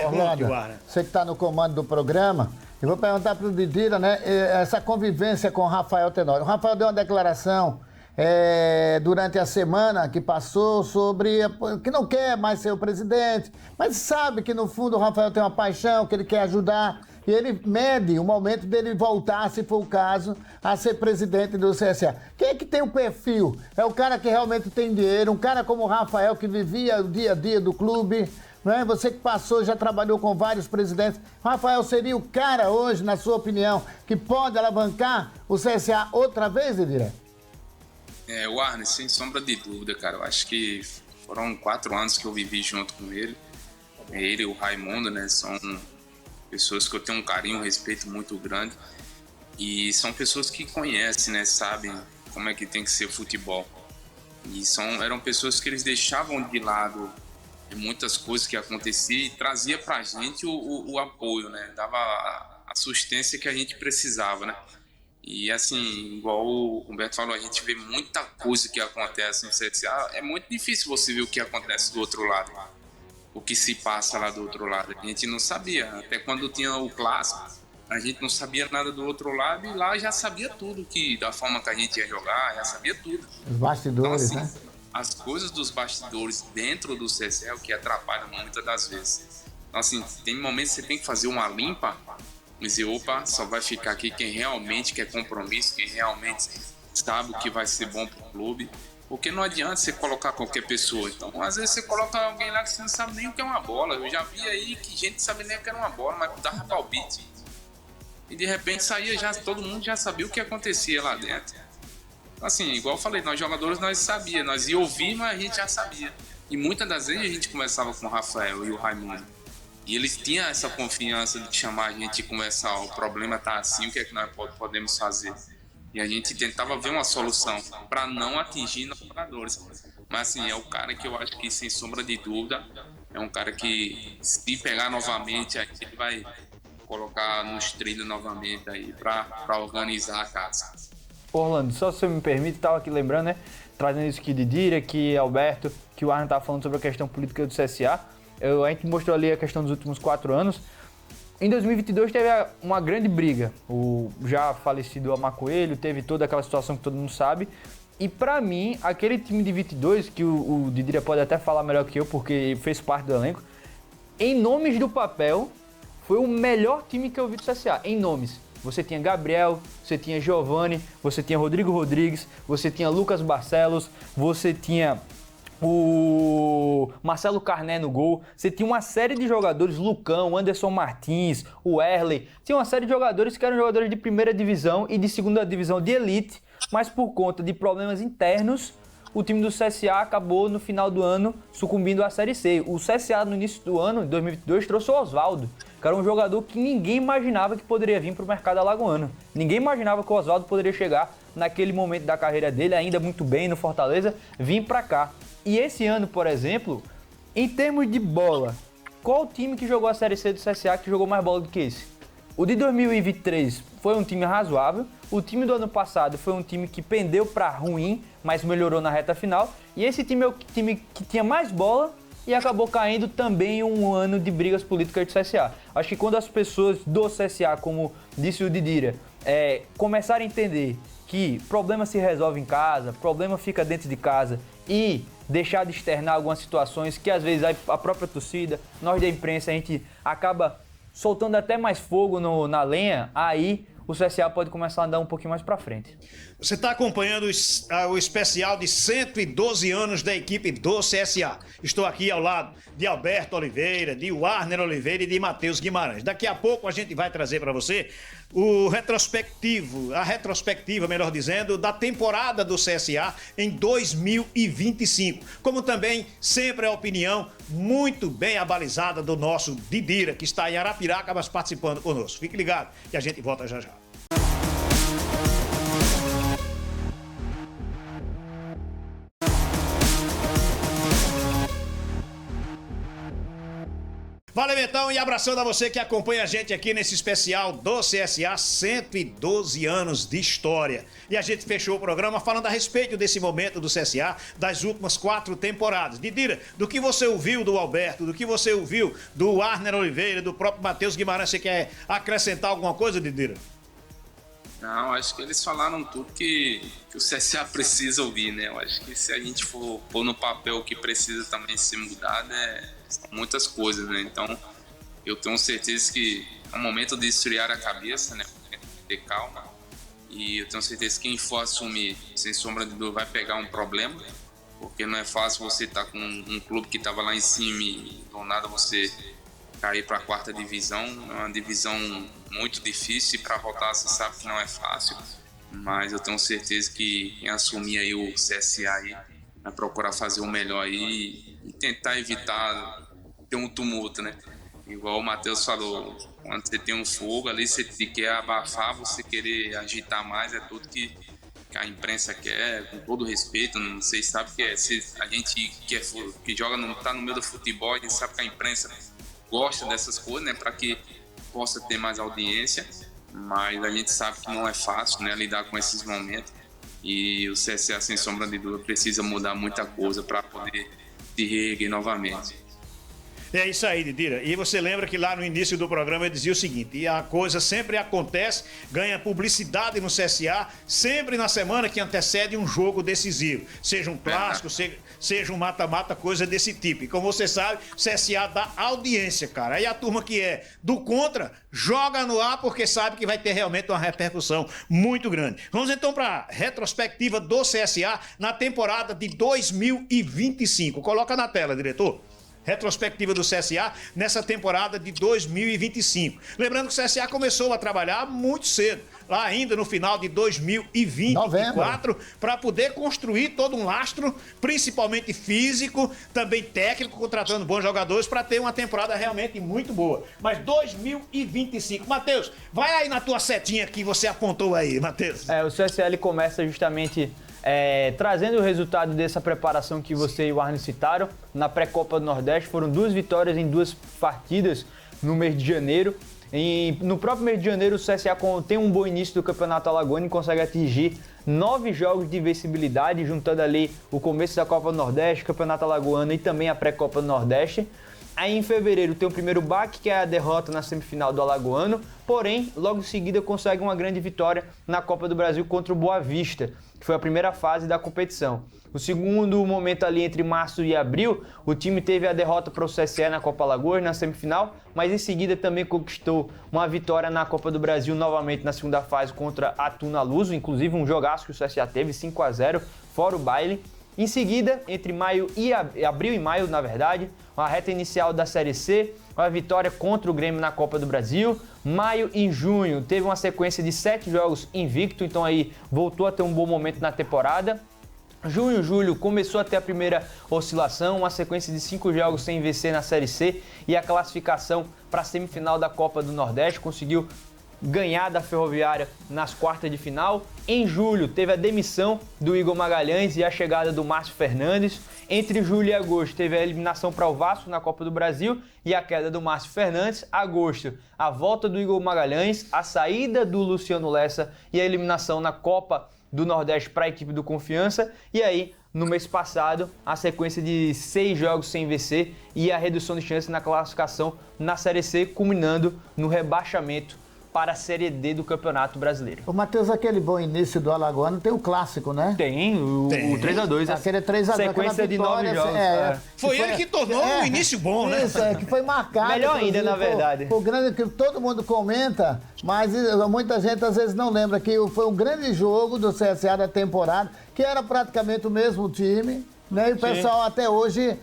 [SPEAKER 2] Orlando,
[SPEAKER 1] Guara.
[SPEAKER 2] você que está no comando do programa, eu vou perguntar para o Didira, né, essa convivência com o Rafael Tenório. O Rafael deu uma declaração durante a semana que passou sobre que não quer mais ser o presidente, mas sabe que no fundo o Rafael tem uma paixão, que ele quer ajudar, e ele mede o momento dele voltar, se for o caso, a ser presidente do CSA. Quem é que tem o perfil? É o cara que realmente tem dinheiro, um cara como o Rafael, que vivia o dia a dia do clube, né? Você que passou, já trabalhou com vários presidentes. Rafael seria o cara hoje, na sua opinião, que pode alavancar o CSA outra vez, Edira?
[SPEAKER 5] O Arne, sem sombra de dúvida, cara. Eu acho que foram 4 anos que eu vivi junto com ele. Ele e o Raimundo, né? São pessoas que eu tenho um carinho, um respeito muito grande. E são pessoas que conhecem, né? Sabem como é que tem que ser futebol. E eram pessoas que eles deixavam de lado muitas coisas que aconteciam e trazia pra gente o apoio, né? Dava a assistência que a gente precisava, né? E assim, igual o Humberto falou, a gente vê muita coisa que acontece no CSA. É muito difícil você ver o que acontece do outro lado, o que se passa lá do outro lado. A gente não sabia, até quando tinha o clássico, a gente não sabia nada do outro lado, e lá já sabia tudo, da forma que a gente ia jogar, já sabia tudo.
[SPEAKER 2] Os bastidores,
[SPEAKER 5] então, assim,
[SPEAKER 2] né?
[SPEAKER 5] As coisas dos bastidores dentro do CSA é o que atrapalha muitas das vezes. Então, assim, tem momentos que você tem que fazer uma limpa, e dizer, opa, só vai ficar aqui quem realmente quer compromisso, quem realmente sabe o que vai ser bom pro clube. Porque não adianta você colocar qualquer pessoa. Então, às vezes você coloca alguém lá que você não sabe nem o que é uma bola. Eu já vi aí que gente sabe nem o que era uma bola, mas dava palpite. E de repente saía, todo mundo já sabia o que acontecia lá dentro. Assim, igual eu falei, nós jogadores nós sabíamos, nós ia ouvir, mas a gente já sabia. E muitas das vezes a gente conversava com o Rafael e o Raimundo. E eles tinham essa confiança de chamar a gente e conversar, o problema tá assim, o que é que nós podemos fazer? E a gente tentava ver uma solução para não atingir os jogadores. Mas assim, é o cara que eu acho que, sem sombra de dúvida, é um cara que, se pegar novamente, aí ele vai colocar nos trilhos novamente aí para organizar a casa.
[SPEAKER 4] Orlando, só se você me permite, estava aqui lembrando, né? Trazendo isso que Didira, que Alberto, que o Arne estava falando sobre a questão política do CSA. A gente mostrou ali a questão dos últimos 4 anos. Em 2022 teve uma grande briga. O já falecido Amar Coelho, teve toda aquela situação que todo mundo sabe. E pra mim, aquele time de 22, que o Didira pode até falar melhor que eu, porque fez parte do elenco, em nomes do papel, foi o melhor time que eu vi do CSA, em nomes. Você tinha Gabriel, você tinha Giovani, você tinha Rodrigo Rodrigues, você tinha Lucas Barcelos, você tinha o Marcelo Carné no gol, você tinha uma série de jogadores, Lucão, Anderson Martins, o Erley, tinha uma série de jogadores que eram jogadores de primeira divisão e de segunda divisão de elite, mas por conta de problemas internos, o time do CSA acabou no final do ano sucumbindo à Série C. O CSA no início do ano, em 2022, trouxe o Oswaldo, que era um jogador que ninguém imaginava que poderia vir para o mercado alagoano. Ninguém imaginava que o Oswaldo poderia chegar naquele momento da carreira dele, ainda muito bem no Fortaleza, vir para cá. E esse ano, por exemplo, em termos de bola, qual o time que jogou a Série C do CSA que jogou mais bola do que esse? O de 2023 foi um time razoável, o time do ano passado foi um time que pendeu para ruim, mas melhorou na reta final, e esse time é o time que tinha mais bola e acabou caindo também em um ano de brigas políticas do CSA. Acho que quando as pessoas do CSA, como disse o Didira, começar a entender que problema se resolve em casa, problema fica dentro de casa e deixar de externar algumas situações que às vezes a própria torcida, nós da imprensa, a gente acaba soltando até mais fogo na lenha, aí o CSA pode começar a andar um pouquinho mais para frente.
[SPEAKER 1] Você está acompanhando o especial de 112 anos da equipe do CSA. Estou aqui ao lado de Alberto Oliveira, de Warner Oliveira e de Matheus Guimarães. Daqui a pouco a gente vai trazer para você a retrospectiva, melhor dizendo, da temporada do CSA em 2025. Como também sempre a opinião muito bem abalizada do nosso Didira, que está em Arapiraca, mas participando conosco. Fique ligado que a gente volta já já. Valeu então e abraçando a você que acompanha a gente aqui nesse especial do CSA 112 anos de história. E a gente fechou o programa falando a respeito desse momento do CSA das últimas 4 temporadas. Didira, do que você ouviu do Alberto, do que você ouviu do Warner Oliveira, do próprio Matheus Guimarães, você quer acrescentar alguma coisa, Didira?
[SPEAKER 5] Não, acho que eles falaram tudo que o CSA precisa ouvir, né? Eu acho que se a gente for pôr no papel o que precisa também ser mudado, são muitas coisas, né? Então, eu tenho certeza que é um momento de esfriar a cabeça, né? Ter calma. E eu tenho certeza que quem for assumir, sem sombra de dúvida, vai pegar um problema, porque não é fácil você estar com um clube que estava lá em cima e do nada você cair para a 4ª divisão. É uma divisão muito difícil e para voltar você sabe que não é fácil, mas eu tenho certeza que quem assumir aí o CSA aí vai procurar fazer o melhor aí e tentar evitar ter um tumulto, né? Igual o Matheus falou, quando você tem um fogo ali, você quer abafar, você querer agitar mais, é tudo que a imprensa quer, com todo respeito. Não sei, sabe que a gente que joga, tá no meio do futebol, a gente sabe que a imprensa gosta dessas coisas, né, para que possa ter mais audiência, mas a gente sabe que não é fácil, né, lidar com esses momentos, e o CSA, sem sombra de dúvida, precisa mudar muita coisa para poder se reerguer novamente.
[SPEAKER 1] É isso aí, Didira. E você lembra que lá no início do programa eu dizia o seguinte: e a coisa sempre acontece, ganha publicidade no CSA, sempre na semana que antecede um jogo decisivo. Seja um clássico, seja um mata-mata, coisa desse tipo. E como você sabe, o CSA dá audiência, cara. Aí a turma que é do contra joga no ar porque sabe que vai ter realmente uma repercussão muito grande. Vamos então para a retrospectiva do CSA na temporada de 2025. Coloca na tela, diretor. Retrospectiva do CSA nessa temporada de 2025. Lembrando que o CSA começou a trabalhar muito cedo, lá ainda no final de 2024, para poder construir todo um lastro, principalmente físico, também técnico, contratando bons jogadores para ter uma temporada realmente muito boa. Mas 2025, Matheus, vai aí na tua setinha que você apontou aí, Matheus.
[SPEAKER 4] O CSA ele começa justamente trazendo o resultado dessa preparação que você e o Arne citaram. Na pré-Copa do Nordeste foram 2 vitórias em 2 partidas no mês de janeiro. E no próprio mês de janeiro o CSA tem um bom início do Campeonato Alagoano e consegue atingir 9 jogos de invencibilidade, juntando ali o começo da Copa do Nordeste, Campeonato Alagoano e também a pré-Copa do Nordeste. Aí em fevereiro tem o primeiro baque, que é a derrota na semifinal do Alagoano, porém, logo em seguida consegue uma grande vitória na Copa do Brasil contra o Boa Vista, que foi a primeira fase da competição. O segundo momento ali entre março e abril, o time teve a derrota para o CSE na Copa Alagoas, na semifinal, mas em seguida também conquistou uma vitória na Copa do Brasil, novamente na segunda fase contra a Tuna Luso, inclusive um jogaço que o CSA teve, 5-0, fora o baile. Em seguida, entre abril e maio, na verdade, uma reta inicial da Série C, uma vitória contra o Grêmio na Copa do Brasil. Maio e junho teve uma sequência de 7 jogos invicto, então aí voltou a ter um bom momento na temporada. Junho e julho começou a ter a primeira oscilação, uma sequência de 5 jogos sem vencer na Série C e a classificação para a semifinal da Copa do Nordeste, conseguiu ganhar da Ferroviária nas quartas de final. Em julho teve a demissão do Igor Magalhães e a chegada do Márcio Fernandes. Entre julho e agosto teve a eliminação para o Vasco na Copa do Brasil e a queda do Márcio Fernandes. Agosto, a volta do Igor Magalhães, a saída do Luciano Lessa e a eliminação na Copa do Nordeste para a equipe do Confiança. E aí, no mês passado, a sequência de 6 jogos sem vencer e a redução de chances na classificação na Série C, culminando no rebaixamento para a Série D do Campeonato Brasileiro.
[SPEAKER 2] O Matheus, aquele bom início do Alagoano tem o clássico, né?
[SPEAKER 4] Tem, o 3x2.
[SPEAKER 2] Aquele 3x2.
[SPEAKER 4] Sequência de 9 jogos.
[SPEAKER 1] Foi ele que tornou um início bom, né?
[SPEAKER 2] Isso, que foi marcado.
[SPEAKER 4] Melhor ainda, na verdade.
[SPEAKER 2] O grande que todo mundo comenta, mas muita gente às vezes não lembra que foi um grande jogo do CSA da temporada, que era praticamente o mesmo time. Né? E o pessoal até hoje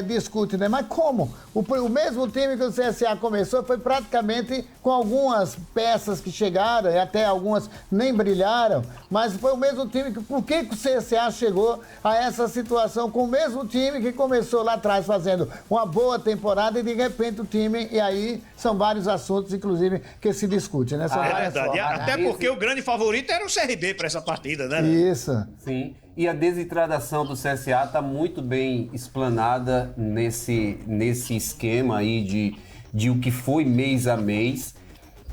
[SPEAKER 2] discute, né? Mas como? O mesmo time que o CSA começou foi praticamente com algumas peças que chegaram, e até algumas nem brilharam, mas foi o mesmo time. Por que o CSA chegou a essa situação com o mesmo time que começou lá atrás fazendo uma boa temporada e de repente o time, e aí são vários assuntos, inclusive, que se discute, né? São
[SPEAKER 1] É
[SPEAKER 2] várias
[SPEAKER 1] verdade.
[SPEAKER 2] formas.
[SPEAKER 1] Até porque o grande favorito era o CRB para essa partida, né?
[SPEAKER 2] Isso.
[SPEAKER 3] Sim, e a desidratação do CSA está muito bem explanada nesse esquema aí de o que foi mês a mês.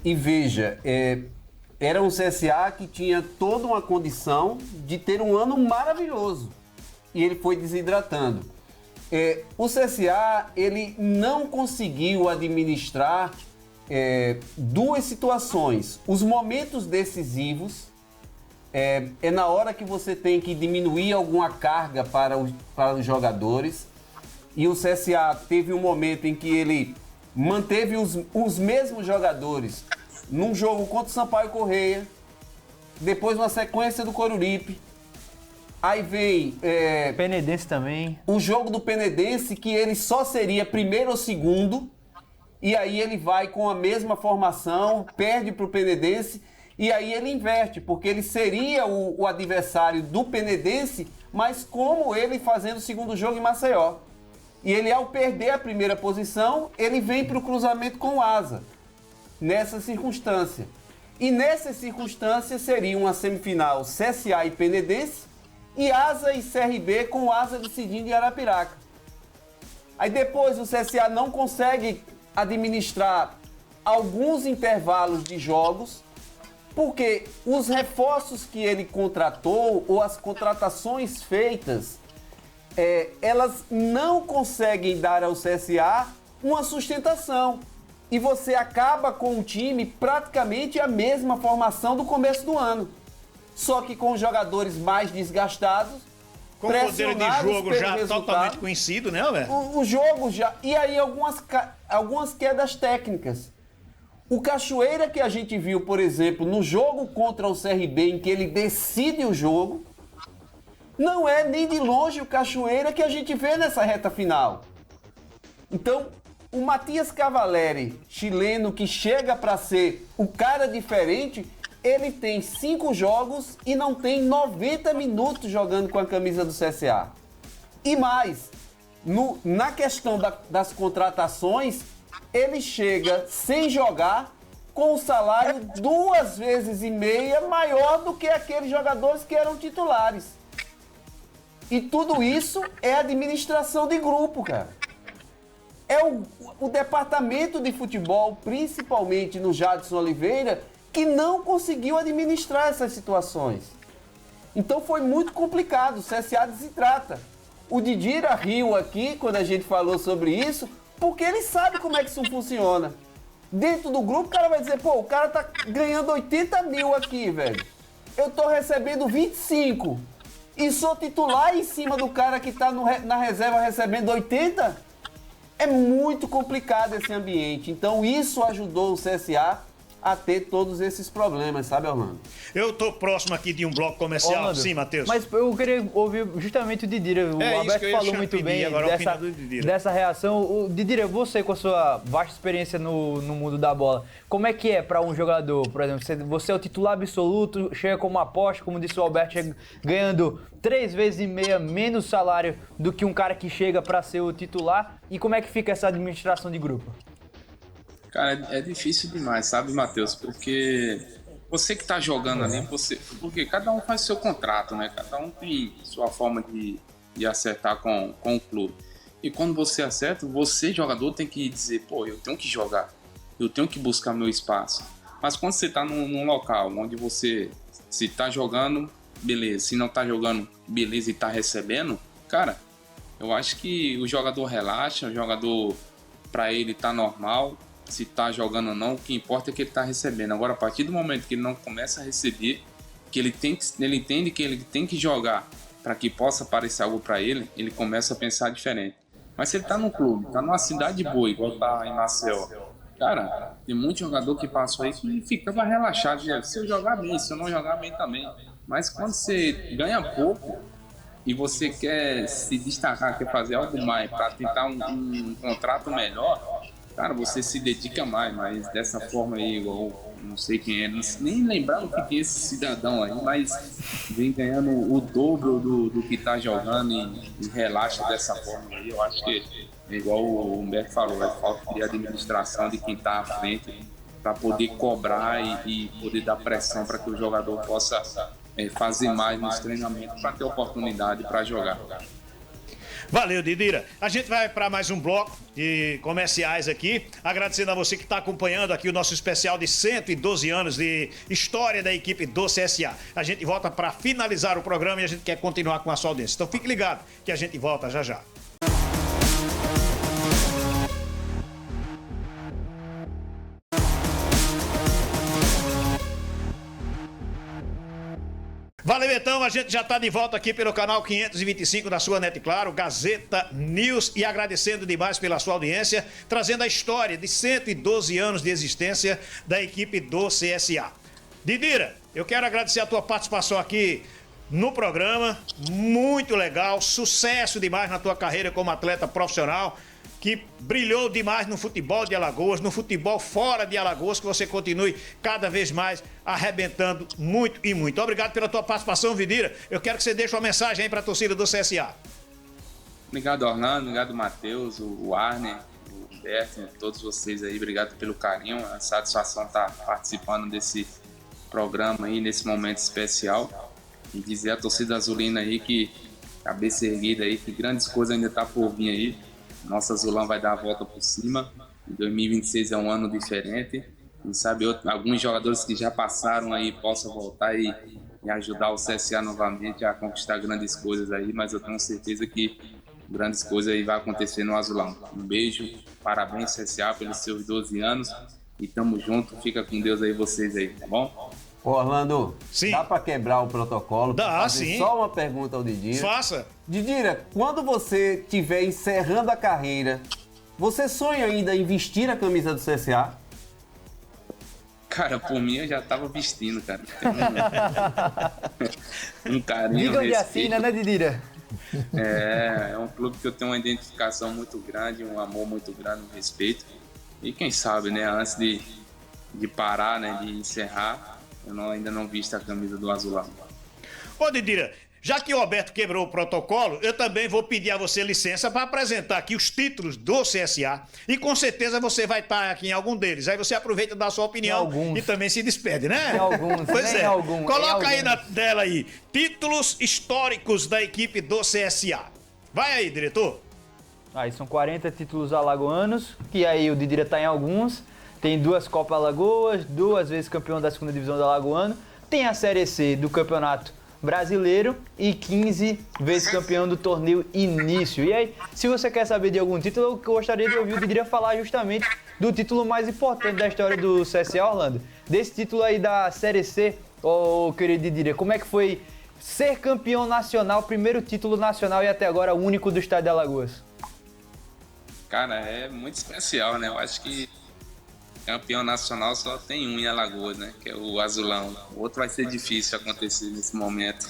[SPEAKER 3] E veja, era um CSA que tinha toda uma condição de ter um ano maravilhoso. E ele foi desidratando. O CSA, ele não conseguiu administrar duas situações. Os momentos decisivos, é na hora que você tem que diminuir alguma carga para os jogadores. E o CSA teve um momento em que ele manteve os mesmos jogadores num jogo contra o Sampaio Corrêa, depois uma sequência do Coruripe. Aí vem
[SPEAKER 4] Penedense também.
[SPEAKER 3] o jogo do Penedense, que ele só seria primeiro ou segundo, e aí ele vai com a mesma formação, perde para o Penedense, e aí ele inverte, porque ele seria o adversário do Penedense, mas como ele fazendo o segundo jogo em Maceió. E ele, ao perder a primeira posição, ele vem para o cruzamento com o Asa, nessa circunstância. E nessa circunstância seria uma semifinal CSA e Penedense, e Asa e CRB com o Asa decidindo em Arapiraca. Aí depois o CSA não consegue administrar alguns intervalos de jogos, porque os reforços que ele contratou, ou as contratações feitas, elas não conseguem dar ao CSA uma sustentação. E você acaba com o time praticamente a mesma formação do começo do ano. Só que com jogadores mais desgastados,
[SPEAKER 1] Com o modelo de jogo já
[SPEAKER 3] resultado,
[SPEAKER 1] totalmente conhecido, né, velho?
[SPEAKER 3] o jogo já... E aí algumas quedas técnicas. O Cachoeira que a gente viu, por exemplo, no jogo contra o CRB, em que ele decide o jogo, não é nem de longe o Cachoeira que a gente vê nessa reta final. Então, o Matias Cavalieri, chileno, que chega para ser o cara diferente, ele tem 5 jogos e não tem 90 minutos jogando com a camisa do CSA. E mais, na questão das contratações, ele chega sem jogar com um salário 2,5 vezes maior do que aqueles jogadores que eram titulares. E tudo isso é administração de grupo, cara. É o departamento de futebol, principalmente no Jadson Oliveira, que não conseguiu administrar essas situações. Então foi muito complicado, o CSA desidrata. O Didira riu aqui quando a gente falou sobre isso, porque ele sabe como é que isso funciona. Dentro do grupo, o cara vai dizer, pô, o cara tá ganhando 80 mil aqui, velho. Eu tô recebendo 25 e sou titular em cima do cara que tá na reserva recebendo 80. É muito complicado esse ambiente. Então isso ajudou o CSA a ter todos esses problemas, sabe, Orlando?
[SPEAKER 1] Eu tô próximo aqui de um bloco comercial.
[SPEAKER 4] Orlando,
[SPEAKER 1] Sim, Matheus.
[SPEAKER 4] Mas eu queria ouvir justamente o Didira. O
[SPEAKER 1] isso
[SPEAKER 4] Alberto
[SPEAKER 1] que eu ia
[SPEAKER 4] falou muito
[SPEAKER 1] pedir
[SPEAKER 4] bem
[SPEAKER 1] agora, a opinião do Didira.
[SPEAKER 4] dessa reação. O Didira, você com a sua vasta experiência no mundo da bola, como é que é para um jogador, por exemplo, você é o titular absoluto, chega como aposta, como disse o Alberto, chega ganhando 3,5 vezes menos salário do que um cara que chega para ser o titular, e como é que fica essa administração de grupo?
[SPEAKER 5] Cara, é difícil demais, sabe, Matheus? Porque você que tá jogando ali, porque cada um faz seu contrato, né? Cada um tem sua forma de acertar com o clube. E quando você acerta, você, jogador, tem que dizer, pô, eu tenho que jogar, eu tenho que buscar meu espaço. Mas quando você tá num local onde você, se tá jogando, beleza, se não tá jogando, beleza, e tá recebendo, cara, eu acho que o jogador relaxa, o jogador, pra ele tá normal. se tá jogando ou não, o que importa é que ele tá recebendo. Agora, a partir do momento que ele não começa a receber, que ele entende que ele tem que jogar para que possa aparecer algo para ele, ele começa a pensar diferente. Mas se ele tá num clube, tá numa cidade boa, igual tá em Maceió, cara, tem muito jogador que passou aí que ficava relaxado, se eu jogar bem, se eu não jogar bem também. Mas quando você ganha pouco e você quer se destacar, quer fazer algo mais para tentar um contrato melhor, cara, você se dedica mais, mas dessa forma aí, igual, não sei quem é, nem lembrar o que é esse cidadão aí, mas vem ganhando o dobro do que tá jogando e relaxa dessa forma aí. Eu acho que é igual o Humberto falou, é falta de administração de quem tá à frente para poder cobrar e poder dar pressão para que o jogador possa fazer mais nos treinamentos para ter oportunidade para jogar.
[SPEAKER 1] Valeu, Didira. A gente vai para mais um bloco de comerciais aqui. Agradecendo a você que está acompanhando aqui o nosso especial de 112 anos de história da equipe do CSA. A gente volta para finalizar o programa e a gente quer continuar com a sua audiência. Então fique ligado que a gente volta já já. Valeu, então, a gente já está de volta aqui pelo canal 525 da sua Net Claro, Gazeta News, e agradecendo demais pela sua audiência, trazendo a história de 112 anos de existência da equipe do CSA. Didira, eu quero agradecer a tua participação aqui no programa, muito legal, sucesso demais na tua carreira como atleta profissional, que brilhou demais no futebol de Alagoas, no futebol fora de Alagoas, que você continue cada vez mais arrebentando muito e muito. Obrigado pela tua participação, Didira. Eu quero que você deixe uma mensagem aí para a torcida do CSA.
[SPEAKER 5] Obrigado, Orlando. Obrigado, Matheus, o Arner, o Humberto, todos vocês aí. Obrigado pelo carinho. A satisfação estar participando desse programa aí, nesse momento especial. E dizer à torcida azulina aí que, cabeça erguida aí, que grandes coisas ainda tá por vir aí. Nossa Azulão vai dar a volta por cima. 2026 é um ano diferente. Quem sabe alguns jogadores que já passaram aí possam voltar e ajudar o CSA novamente a conquistar grandes coisas aí. Mas eu tenho certeza que grandes coisas aí vai acontecer no Azulão. Um beijo, parabéns CSA pelos seus 12 anos. E tamo junto, fica com Deus aí vocês aí, tá bom?
[SPEAKER 3] Ô, Orlando,
[SPEAKER 1] sim,
[SPEAKER 3] dá para quebrar o protocolo?
[SPEAKER 1] Dá,
[SPEAKER 3] fazer
[SPEAKER 1] sim.
[SPEAKER 3] Só uma pergunta ao Didira.
[SPEAKER 1] Faça.
[SPEAKER 3] Didira, quando você estiver encerrando a carreira, você sonha ainda em vestir a camisa do CSA?
[SPEAKER 5] Cara, por mim eu já tava vestindo, cara. Um carinho,
[SPEAKER 4] Diga onde assina, né, Didira?
[SPEAKER 5] É um clube que eu tenho uma identificação muito grande, um amor muito grande, um respeito. E quem sabe, né, antes de parar, né, de encerrar, eu ainda não visto a camisa do Azulão.
[SPEAKER 1] Ô, Didira, já que o Alberto quebrou o protocolo, eu também vou pedir a você licença para apresentar aqui os títulos do CSA. E com certeza você vai estar aqui em algum deles. Aí você aproveita e dá a sua opinião e também se despede, né?
[SPEAKER 4] Em alguns,
[SPEAKER 1] pois
[SPEAKER 4] né?
[SPEAKER 1] é.
[SPEAKER 4] Em algum,
[SPEAKER 1] Coloca aí
[SPEAKER 4] alguns.
[SPEAKER 1] na tela aí, títulos históricos da equipe do CSA. Vai aí, diretor.
[SPEAKER 4] Aí são 40 títulos alagoanos, que aí o Didira tá em alguns. Tem 2 Copas Alagoas, 2 vezes campeão da 2ª divisão do Alagoano. Tem a Série C do Campeonato Brasileiro e 15 vezes campeão do torneio Início. E aí, se você quer saber de algum título, eu gostaria de ouvir o Didira falar justamente do título mais importante da história do CSA, Orlando. Desse título aí da Série C, ô querido Didira, como é que foi ser campeão nacional, primeiro título nacional e até agora o único do estado de Alagoas?
[SPEAKER 5] Cara, é muito especial, né? Eu acho que campeão nacional só tem um em Alagoas, né? Que é o Azulão. O outro vai ser difícil acontecer nesse momento.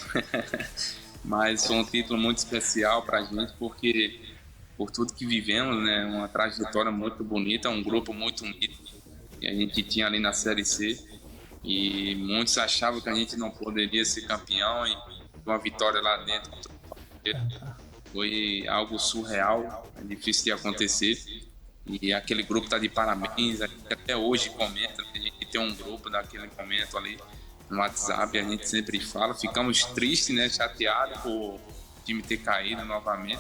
[SPEAKER 5] Mas foi um título muito especial pra gente, porque por tudo que vivemos, né? Uma trajetória muito bonita, um grupo muito unido que a gente tinha ali na Série C. E muitos achavam que a gente não poderia ser campeão e uma vitória lá dentro foi algo surreal, é difícil de acontecer. E aquele grupo tá de parabéns, até hoje comenta, a gente tem um grupo daquele momento ali no WhatsApp, a gente sempre fala, ficamos tristes, né, chateados por o time ter caído novamente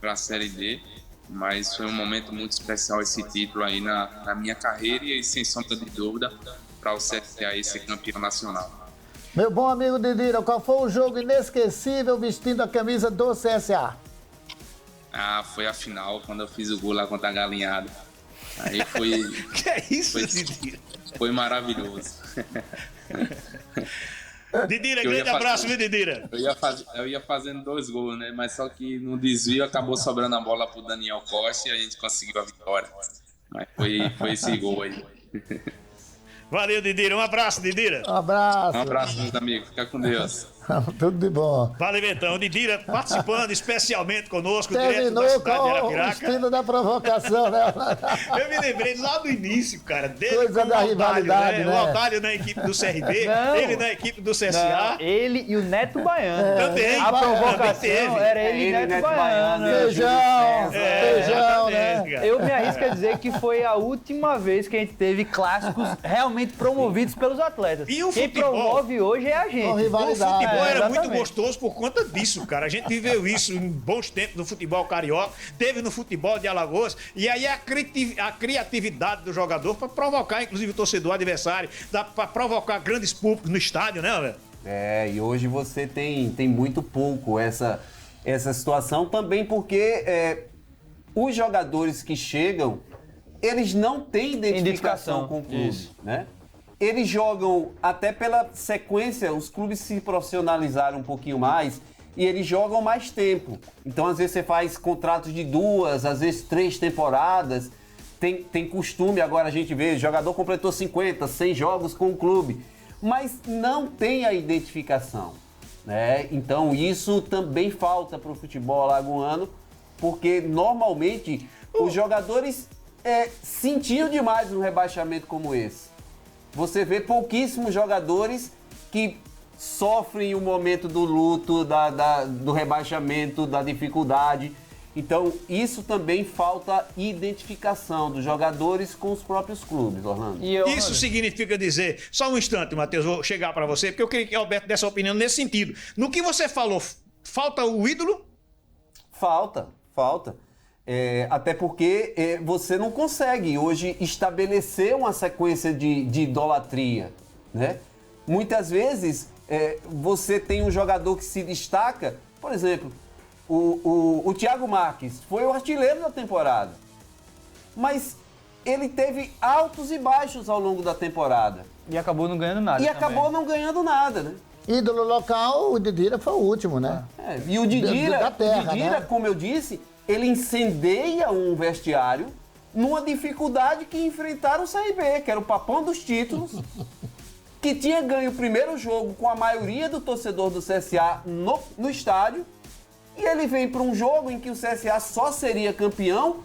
[SPEAKER 5] para a Série D, mas foi um momento muito especial esse título aí na minha carreira e sem sombra de dúvida para o CSA ser campeão nacional.
[SPEAKER 2] Meu bom amigo Didira, qual foi o jogo inesquecível vestindo a camisa do CSA?
[SPEAKER 5] Ah, foi a final, quando eu fiz o gol lá contra a Galinhada. Aí foi,
[SPEAKER 1] Que é isso, Didira?
[SPEAKER 5] foi maravilhoso.
[SPEAKER 1] Didira,
[SPEAKER 5] Eu ia
[SPEAKER 1] grande abraço, viu,
[SPEAKER 5] fazer-
[SPEAKER 1] Didira?
[SPEAKER 5] Eu ia fazendo 2 gols, né? Mas só que no desvio acabou sobrando a bola pro Daniel Costa e a gente conseguiu a vitória. Mas foi esse gol aí.
[SPEAKER 1] Valeu, Didira. Um abraço, Didira.
[SPEAKER 2] Um abraço.
[SPEAKER 5] Um abraço, meus amigos. Fica com Deus.
[SPEAKER 2] Tudo de bom.
[SPEAKER 1] Valeu, então. Didira participando especialmente conosco, direto
[SPEAKER 2] Terminou
[SPEAKER 1] da cidade de
[SPEAKER 2] com o
[SPEAKER 1] Arapiraca.
[SPEAKER 2] estilo da provocação, né?
[SPEAKER 1] Eu me lembrei lá do início, cara, dele
[SPEAKER 2] Coisa
[SPEAKER 1] com
[SPEAKER 2] da
[SPEAKER 1] o Aldalho,
[SPEAKER 2] rivalidade, né?
[SPEAKER 1] O Aldalho na equipe do CRB,
[SPEAKER 4] Não.
[SPEAKER 1] ele na equipe do CSA.
[SPEAKER 4] Não, ele e o Neto Baiano.
[SPEAKER 1] Também,
[SPEAKER 4] A
[SPEAKER 1] também
[SPEAKER 4] provocação
[SPEAKER 1] teve.
[SPEAKER 4] era ele e Neto Baiano.
[SPEAKER 2] Feijão, feijão, né?
[SPEAKER 1] exatamente, cara.
[SPEAKER 4] Eu me arrisco a dizer que foi a última vez que a gente teve clássicos realmente promovidos pelos atletas.
[SPEAKER 1] E o
[SPEAKER 4] Quem
[SPEAKER 1] futebol?
[SPEAKER 4] promove hoje é a gente.
[SPEAKER 2] Com
[SPEAKER 1] O
[SPEAKER 2] rivalidade.
[SPEAKER 1] futebol era muito
[SPEAKER 4] exatamente.
[SPEAKER 1] gostoso por conta disso, cara. A gente viveu isso em bons tempos no futebol carioca, teve no futebol de Alagoas, e aí a criatividade do jogador para provocar, inclusive, o torcedor adversário, para provocar grandes públicos no estádio, né, velho?
[SPEAKER 3] E hoje você tem muito pouco essa situação também porque os jogadores que chegam, eles não têm identificação
[SPEAKER 4] Identificação,
[SPEAKER 3] com o clube,
[SPEAKER 4] isso.
[SPEAKER 3] né? Eles jogam até pela sequência, os clubes se profissionalizaram um pouquinho mais e eles jogam mais tempo. Então, às vezes, você faz contratos de 2, às vezes 3 temporadas. Tem costume, agora a gente vê, o jogador completou 50, 100 jogos com o clube, mas não tem a identificação, né? Então, isso também falta para o futebol alagoano, porque normalmente os jogadores sentiam demais um rebaixamento como esse. Você vê pouquíssimos jogadores que sofrem o momento do luto, do rebaixamento, da dificuldade. Então, isso também falta identificação dos jogadores com os próprios clubes, Orlando.
[SPEAKER 1] Isso significa dizer, só um instante, Matheus, vou chegar para você, porque eu queria que o Alberto desse a opinião nesse sentido. No que você falou, falta o ídolo?
[SPEAKER 3] Falta. Até porque você não consegue hoje estabelecer uma sequência de idolatria, né? Muitas vezes você tem um jogador que se destaca, por exemplo, o Thiago Marques foi o artilheiro da temporada, mas ele teve altos e baixos ao longo da temporada.
[SPEAKER 4] E acabou não ganhando nada.
[SPEAKER 3] E
[SPEAKER 4] também.
[SPEAKER 3] acabou não ganhando nada, né?
[SPEAKER 2] Ídolo local, o Didira foi o último, né?
[SPEAKER 3] E o Didira,
[SPEAKER 2] Da terra, né?
[SPEAKER 3] como eu disse, ele incendeia um vestiário numa dificuldade que enfrentaram o CRB, que era o papão dos títulos, que tinha ganho o primeiro jogo com a maioria do torcedor do CSA no estádio, e ele vem para um jogo em que o CSA só seria campeão,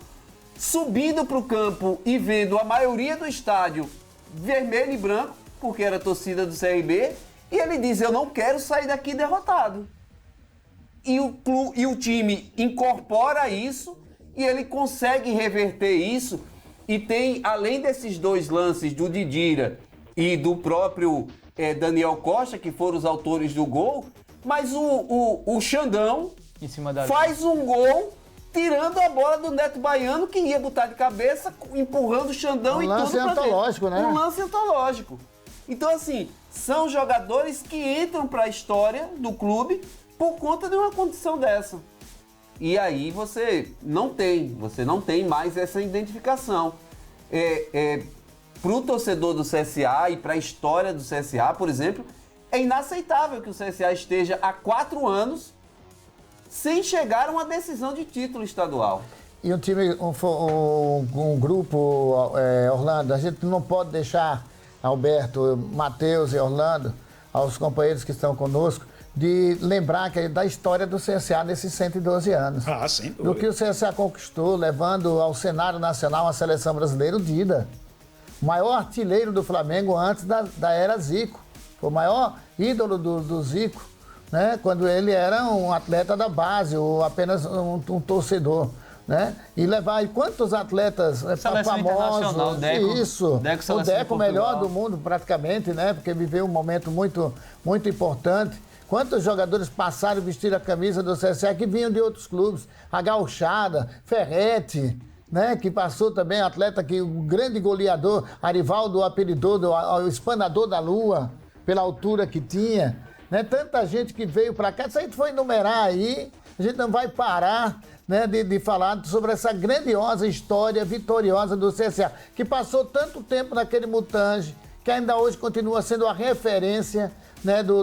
[SPEAKER 3] subindo para o campo e vendo a maioria do estádio vermelho e branco, porque era a torcida do CRB, e ele diz, eu não quero sair daqui derrotado. E o time incorpora isso e ele consegue reverter isso. E tem, além desses 2 lances do Didira e do próprio Daniel Costa, que foram os autores do gol, mas o Xandão
[SPEAKER 4] Em cima da
[SPEAKER 3] faz um gol tirando a bola do Neto Baiano, que ia botar de cabeça, empurrando o Xandão
[SPEAKER 2] Um
[SPEAKER 3] e
[SPEAKER 2] lance
[SPEAKER 3] tudo pra
[SPEAKER 2] antológico,
[SPEAKER 3] dentro.
[SPEAKER 2] né?
[SPEAKER 3] Um lance antológico. Então, assim, são jogadores que entram para a história do clube por conta de uma condição dessa. E aí você não tem mais essa identificação. Para o torcedor do CSA e para a história do CSA, por exemplo, é inaceitável que o CSA esteja há 4 anos sem chegar a uma decisão de título estadual.
[SPEAKER 2] E um time, um grupo, Orlando, a gente não pode deixar, Alberto, Matheus e Orlando, aos companheiros que estão conosco, de lembrar da história do CSA nesses 112 anos.
[SPEAKER 1] Ah, sem dúvida.
[SPEAKER 2] Do que o CSA conquistou, levando ao cenário nacional a seleção brasileira, o Dida. O maior artilheiro do Flamengo antes da era Zico. Foi o maior ídolo do Zico, né? Quando ele era um atleta da base, ou apenas um torcedor. Né? E levar quantos atletas
[SPEAKER 4] Seleção internacional,
[SPEAKER 2] famosos,
[SPEAKER 4] Deco.
[SPEAKER 2] isso,
[SPEAKER 4] Deco,
[SPEAKER 2] o
[SPEAKER 4] seleção
[SPEAKER 2] Deco
[SPEAKER 4] de
[SPEAKER 2] melhor
[SPEAKER 4] Portugal.
[SPEAKER 2] do mundo praticamente, né? Porque viveu um momento muito, muito importante. Quantos jogadores passaram e vestiram a camisa do CSA que vinham de outros clubes? A Gauchada, Ferretti, né? Que passou também, atleta que o grande goleador, Arivaldo apelidou o espanador da lua, pela altura que tinha. Né? Tanta gente que veio para cá, se a gente for enumerar aí, a gente não vai parar, né, de falar sobre essa grandiosa história vitoriosa do CSA, que passou tanto tempo naquele Mutange, que ainda hoje continua sendo a referência, né, do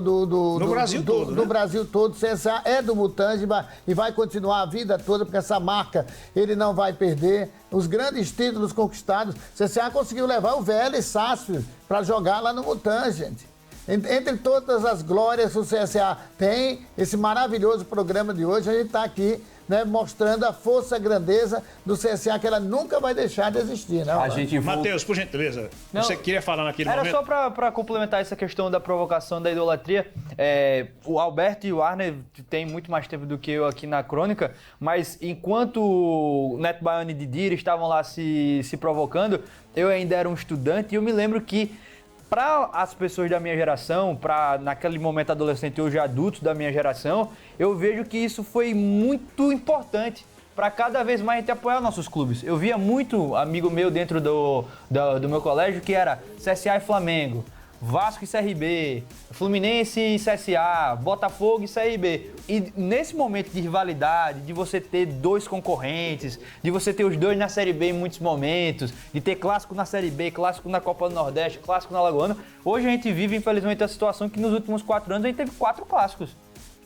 [SPEAKER 1] Brasil todo,
[SPEAKER 2] do
[SPEAKER 1] né?
[SPEAKER 2] Brasil todo. O CSA é do Mutange e vai continuar a vida toda, porque essa marca ele não vai perder. Os grandes títulos conquistados, o CSA conseguiu levar o Vélez Sarsfield para jogar lá no Mutange, gente. Entre todas as glórias que o CSA tem, esse maravilhoso programa de hoje, a gente está aqui, né, mostrando a força e a grandeza do CSA, que ela nunca vai deixar de existir, né?
[SPEAKER 3] A gente
[SPEAKER 1] Matheus, por gentileza,
[SPEAKER 4] Não,
[SPEAKER 1] você queria falar naquele
[SPEAKER 4] Era
[SPEAKER 1] momento?
[SPEAKER 4] só para complementar essa questão da provocação, da idolatria. O Alberto e o Arner têm muito mais tempo do que eu aqui na crônica, mas enquanto o Neto Baiano e Didira estavam lá se provocando, eu ainda era um estudante e eu me lembro que para as pessoas da minha geração, para naquele momento adolescente, hoje adultos da minha geração, eu vejo que isso foi muito importante para cada vez mais a gente apoiar nossos clubes. Eu via muito amigo meu dentro do meu colégio que era CSA e Flamengo, Vasco e CRB, Fluminense e CSA, Botafogo e CRB. E nesse momento de rivalidade, de você ter dois concorrentes, de você ter os dois na Série B em muitos momentos, de ter clássico na Série B, clássico na Copa do Nordeste, clássico na Alagoana, hoje a gente vive, infelizmente, a situação que nos últimos 4 anos a gente teve 4 clássicos.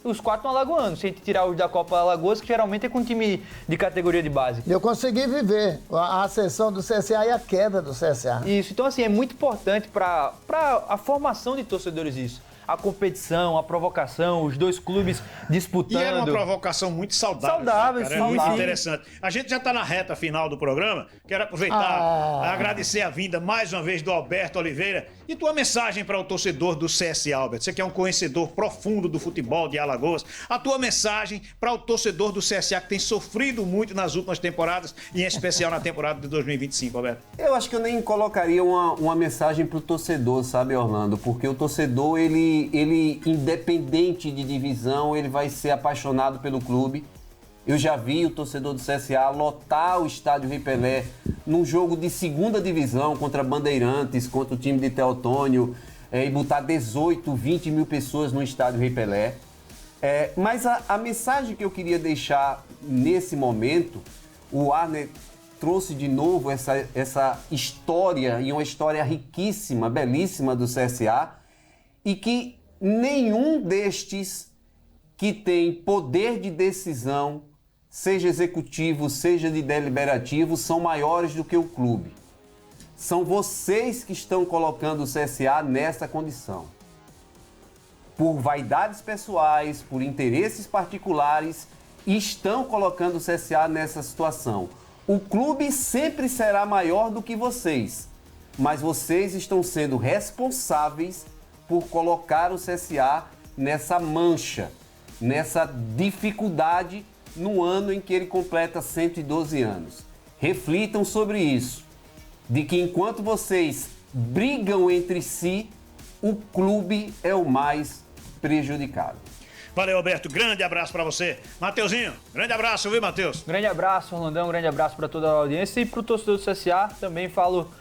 [SPEAKER 4] Os 4 no Alagoano, se a gente tirar os da Copa Alagoas, que geralmente é com time de categoria de base.
[SPEAKER 2] Eu consegui viver a ascensão do CSA e a queda do CSA.
[SPEAKER 4] Isso, então assim, é muito importante para a formação de torcedores isso. A competição, a provocação, os dois clubes disputando.
[SPEAKER 1] E era uma provocação muito saudável.
[SPEAKER 4] Saudável,
[SPEAKER 1] cara.
[SPEAKER 4] sim,
[SPEAKER 1] É muito
[SPEAKER 4] sim.
[SPEAKER 1] interessante. A gente já está na reta final do programa. Quero aproveitar, agradecer a vinda mais uma vez do Alberto Oliveira e tua mensagem para o torcedor do CSA, Alberto. Você que é um conhecedor profundo do futebol de Alagoas. A tua mensagem para o torcedor do CSA que tem sofrido muito nas últimas temporadas e em especial na temporada de 2025, Alberto.
[SPEAKER 3] Eu acho que eu nem colocaria uma mensagem pro torcedor, sabe, Orlando? Porque o torcedor, ele independente de divisão, ele vai ser apaixonado pelo clube. Eu já vi o torcedor do CSA lotar o estádio Rei Pelé num jogo de segunda divisão contra Bandeirantes, contra o time de Teotônio, e botar 18, 20 mil pessoas no estádio Rei Pelé. Mas a mensagem que eu queria deixar nesse momento, o Arner trouxe de novo essa história, e uma história riquíssima, belíssima do CSA, e que nenhum destes que tem poder de decisão, seja executivo, seja de deliberativo, são maiores do que o clube. São vocês que estão colocando o CSA nessa condição. Por vaidades pessoais, por interesses particulares, estão colocando o CSA nessa situação. O clube sempre será maior do que vocês, mas vocês estão sendo responsáveis por colocar o CSA nessa mancha, nessa dificuldade no ano em que ele completa 112 anos. Reflitam sobre isso, de que enquanto vocês brigam entre si, o clube é o mais prejudicado.
[SPEAKER 1] Valeu, Alberto. Grande abraço para você. Mateuzinho, grande abraço, viu, Matheus?
[SPEAKER 4] Grande abraço, Orlandão, grande abraço para toda a audiência e para o torcedor do CSA. Também falo,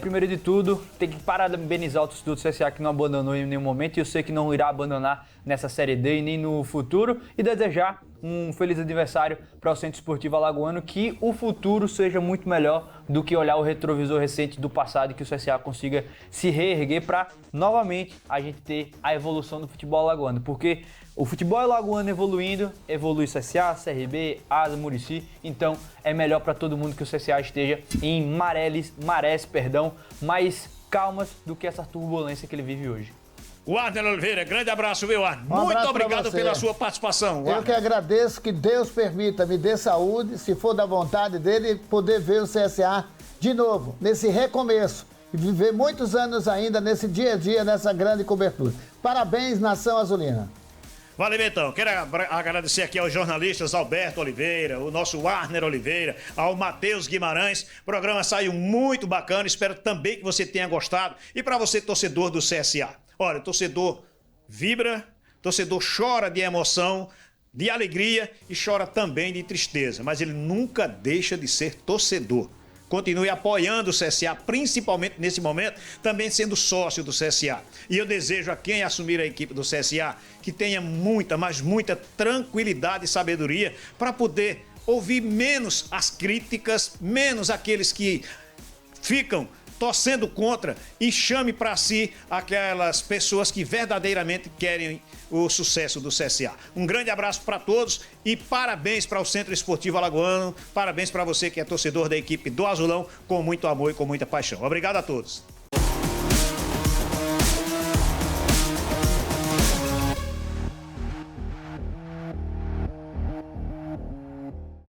[SPEAKER 4] primeiro de tudo, tem que parabenizar o torcedor do CSA que não abandonou em nenhum momento e eu sei que não irá abandonar nessa Série D e nem no futuro e desejar um feliz aniversário para o Centro Esportivo Alagoano, que o futuro seja muito melhor do que olhar o retrovisor recente do passado e que o CSA consiga se reerguer para novamente a gente ter a evolução do futebol alagoano, porque o futebol alagoano evoluindo, evolui CSA, CRB, Asa, Murici, então é melhor para todo mundo que o CSA esteja em marés, mais calmas do que essa turbulência que ele vive hoje.
[SPEAKER 1] O Arner Oliveira, grande abraço, viu, Arner?
[SPEAKER 2] Um
[SPEAKER 1] Muito
[SPEAKER 2] abraço
[SPEAKER 1] obrigado
[SPEAKER 2] pra você.
[SPEAKER 1] pela sua participação,
[SPEAKER 2] Eu
[SPEAKER 1] Arner.
[SPEAKER 2] que agradeço, que Deus permita, me dê saúde, se for da vontade dele, poder ver o CSA de novo, nesse recomeço, e viver muitos anos ainda nesse dia a dia, nessa grande cobertura. Parabéns, Nação Azulina.
[SPEAKER 1] Valeu, então. Quero agradecer aqui aos jornalistas Alberto Oliveira, o nosso Arner Oliveira, ao Matheus Guimarães. O programa saiu muito bacana, espero também que você tenha gostado. E para você, torcedor do CSA, olha, o torcedor vibra, o torcedor chora de emoção, de alegria e chora também de tristeza, mas ele nunca deixa de ser torcedor. continue apoiando o CSA, principalmente nesse momento, também sendo sócio do CSA. E eu desejo a quem assumir a equipe do CSA que tenha muita, mas muita tranquilidade e sabedoria para poder ouvir menos as críticas, menos aqueles que ficam torcendo contra, e chame para si aquelas pessoas que verdadeiramente querem o sucesso do CSA. Um grande abraço para todos e parabéns para o Centro Esportivo Alagoano, parabéns para você que é torcedor da equipe do Azulão, com muito amor e com muita paixão. Obrigado a todos.